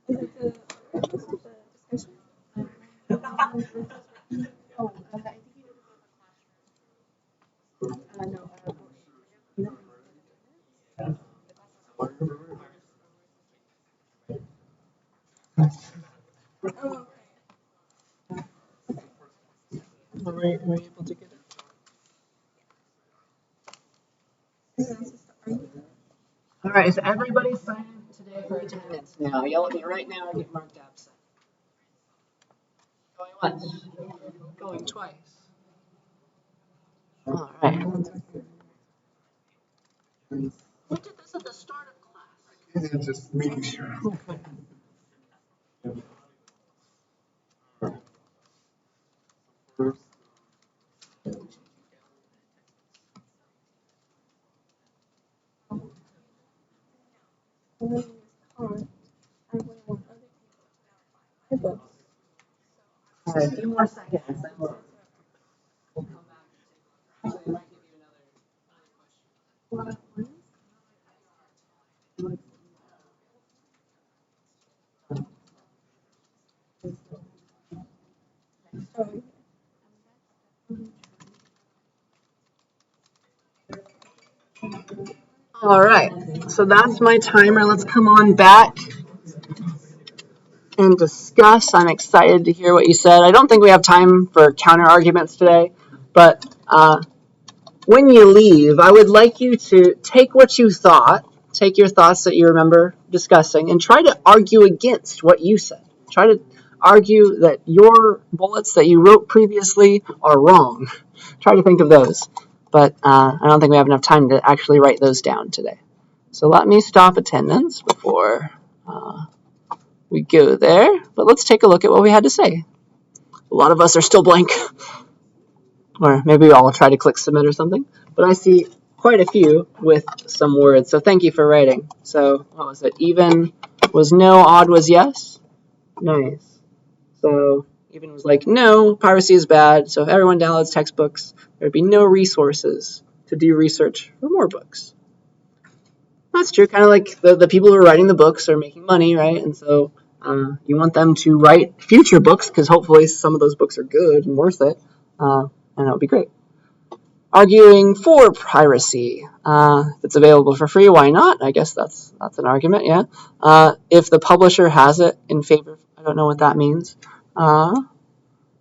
Is it the discussion? Oh, I think you did it with a classroom. Oh, Were you able to get it? All right, is everybody signed in today for attendance now? Yell at me right now or get marked absent. Going once. Going twice. All right. We did this at the start of class. And just making sure. First, want to use Kant, I wouldn't want other people to buy my books. All right, a few more seconds. Then we'll come back and take a look. Actually, I might give you another question. All right, so that's my timer. Let's come on back and discuss. I'm excited to hear what you said. I don't think we have time for counter arguments today, but when you leave, I would like you to take what you thought, take your thoughts that you remember discussing, and try to argue against what you said. Try to argue that your bullets that you wrote previously are wrong. Try to think of those. But I don't think we have enough time to actually write those down today. So let me stop attendance before we go there. But let's take a look at what we had to say. A lot of us are still blank. Or maybe I'll try to click submit or something. But I see quite a few with some words. So thank you for writing. So what was it? Even was no, odd was yes. Nice. So even was like, no, piracy is bad. So if everyone downloads textbooks, there'd be no resources to do research for more books. That's true. Kind of like the people who are writing the books are making money, right? And so you want them to write future books because hopefully some of those books are good and worth it. And that would be great. Arguing for piracy. If it's available for free, why not? I guess that's an argument, yeah. If the publisher has it in favor, I don't know what that means.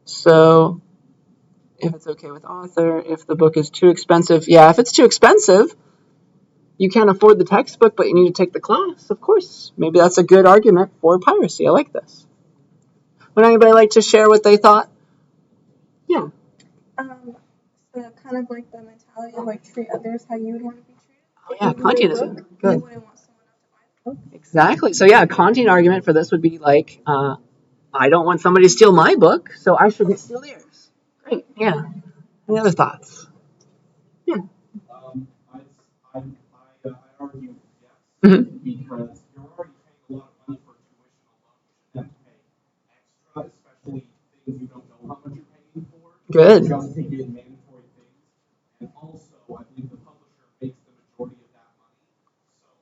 So if it's okay with author, if the book is too expensive, yeah, if it's too expensive, you can't afford the textbook, but you need to take the class, of course. Maybe that's a good argument for piracy. I like this. Would anybody like to share what they thought? Yeah. So kind of like the mentality of like treat others how you would want to be treated. Oh, yeah, Congenism. Good. Good. You wouldn't want someone else to buy the book. Exactly. So yeah, a Kantian argument for this would be like, I don't want somebody to steal my book, so I shouldn't steal theirs. Great. Yeah. Any other thoughts? Yeah. I argue yes, Mm-hmm. because you're already paying a lot of money for tuition alone. You shouldn't have to pay extra, especially things you don't know how much you're paying for. Good. Just to get mandatory things. And also, I believe the publisher makes the majority of that money.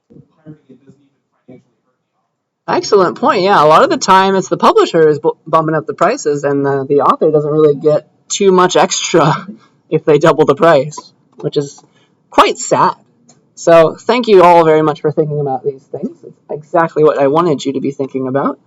So pirating it doesn't even financially hurt the author. Excellent point. Yeah, a lot of the time it's the publisher is bumping up the prices, and the author doesn't really get too much extra if they double the price, which is quite sad. So thank you all very much for thinking about these things. It's exactly what I wanted you to be thinking about.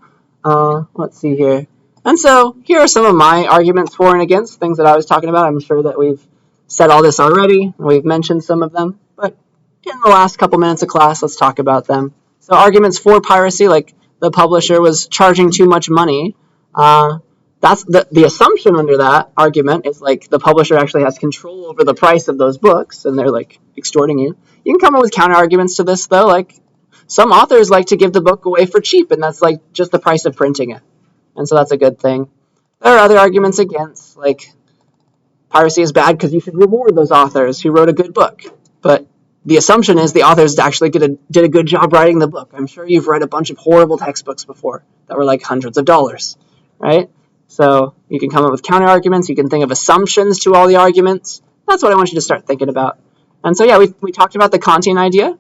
Let's see here. And so here are some of my arguments for and against, things that I was talking about. I'm sure that we've said all this already. We've mentioned some of them. But in the last couple minutes of class, let's talk about them. So arguments for piracy, like the publisher was charging too much money. That's the assumption under that argument is like the publisher actually has control over the price of those books, and they're like extorting you. You can come up with counter arguments to this, though. Like some authors like to give the book away for cheap, and that's like just the price of printing it. And so that's a good thing. There are other arguments against, like piracy is bad because you should reward those authors who wrote a good book. But the assumption is the authors actually did a good job writing the book. I'm sure you've read a bunch of horrible textbooks before that were like hundreds of dollars, right? So you can come up with counter arguments. You can think of assumptions to all the arguments. That's what I want you to start thinking about. And so yeah, we talked about the Kantian idea.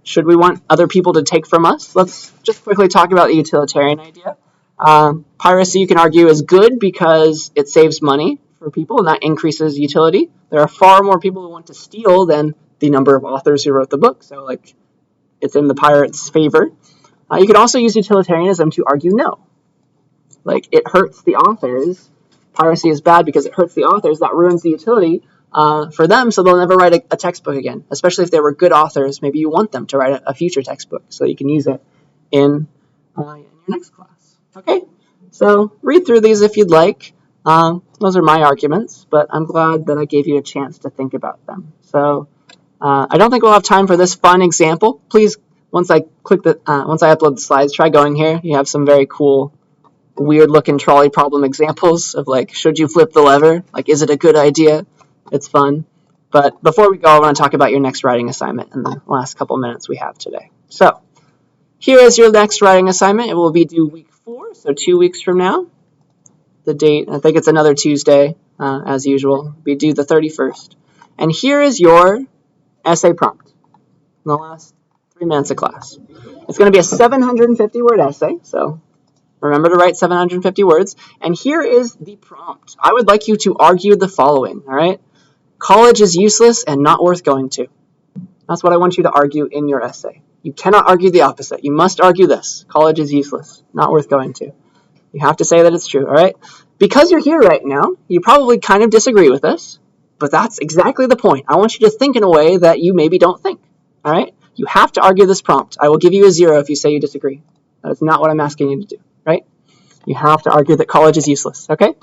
Should we want other people to take from us? Let's just quickly talk about the utilitarian idea. Piracy, you can argue, is good because it saves money for people, and that increases utility. There are far more people who want to steal than the number of authors who wrote the book, so like it's in the pirate's favor. You can also use utilitarianism to argue no. Like it hurts the authors. Piracy is bad because it hurts the authors. That ruins the utility for them, so they'll never write a textbook again, especially if they were good authors. Maybe you want them to write a future textbook so you can use it in your next class. Okay, so read through these if you'd like. Those are my arguments, but I'm glad that I gave you a chance to think about them. So I don't think we'll have time for this fun example. Please, once I upload the slides, try going here. You have some very cool, weird-looking trolley problem examples of like, should you flip the lever? Like, is it a good idea? It's fun. But before we go, I want to talk about your next writing assignment in the last couple minutes we have today. So here is your next writing assignment. It will be due week 4, so 2 weeks from now. The date, I think it's another Tuesday, as usual. Be due the 31st. And here is your essay prompt in the last 3 minutes of class. It's going to be a 750-word essay, so remember to write 750 words. And here is the prompt. I would like you to argue the following, all right? College is useless and not worth going to. That's what I want you to argue in your essay. You cannot argue the opposite. You must argue this. College is useless, not worth going to. You have to say that it's true, all right? Because you're here right now, you probably kind of disagree with this, but that's exactly the point. I want you to think in a way that you maybe don't think, all right? You have to argue this prompt. I will give you a 0 if you say you disagree. That is not what I'm asking you to do, right? You have to argue that college is useless, okay?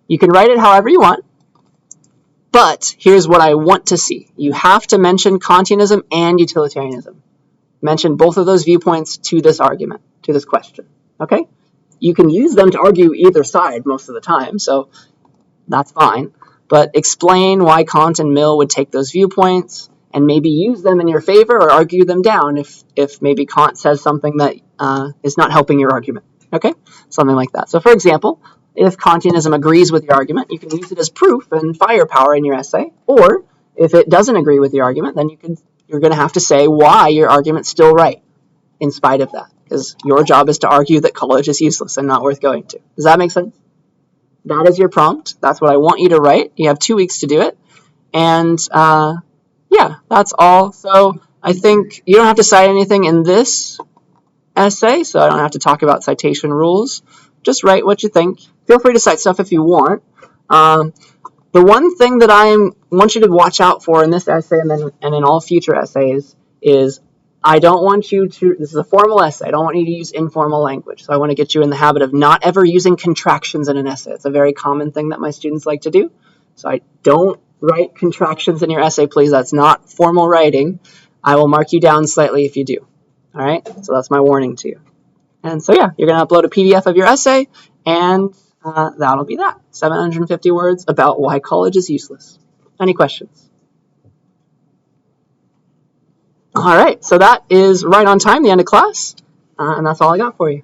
You can write it however you want, but here's what I want to see. You have to mention Congenism and utilitarianism. Mention both of those viewpoints to this argument, to this question, okay? You can use them to argue either side most of the time, so that's fine. But explain why Kant and Mill would take those viewpoints and maybe use them in your favor or argue them down if maybe Kant says something that is not helping your argument, okay? Something like that. So for example, if Kantianism agrees with your argument, you can use it as proof and firepower in your essay. Or if it doesn't agree with your argument, then you're going to have to say why your argument's still right in spite of that. Because your job is to argue that college is useless and not worth going to. Does that make sense? That is your prompt. That's what I want you to write. You have 2 weeks to do it. And yeah, that's all. So I think you don't have to cite anything in this essay, so I don't have to talk about citation rules. Just write what you think. Feel free to cite stuff if you want. The one thing that I want you to watch out for in this essay and in all future essays is I don't want you to, this is a formal essay, I don't want you to use informal language. So I want to get you in the habit of not ever using contractions in an essay. It's a very common thing that my students like to do. So I don't write contractions in your essay, please. That's not formal writing. I will mark you down slightly if you do. All right? So that's my warning to you. And so yeah, you're going to upload a PDF of your essay, and that'll be that. 750 words about why college is useless. Any questions? All right, so that is right on time, the end of class, and that's all I got for you.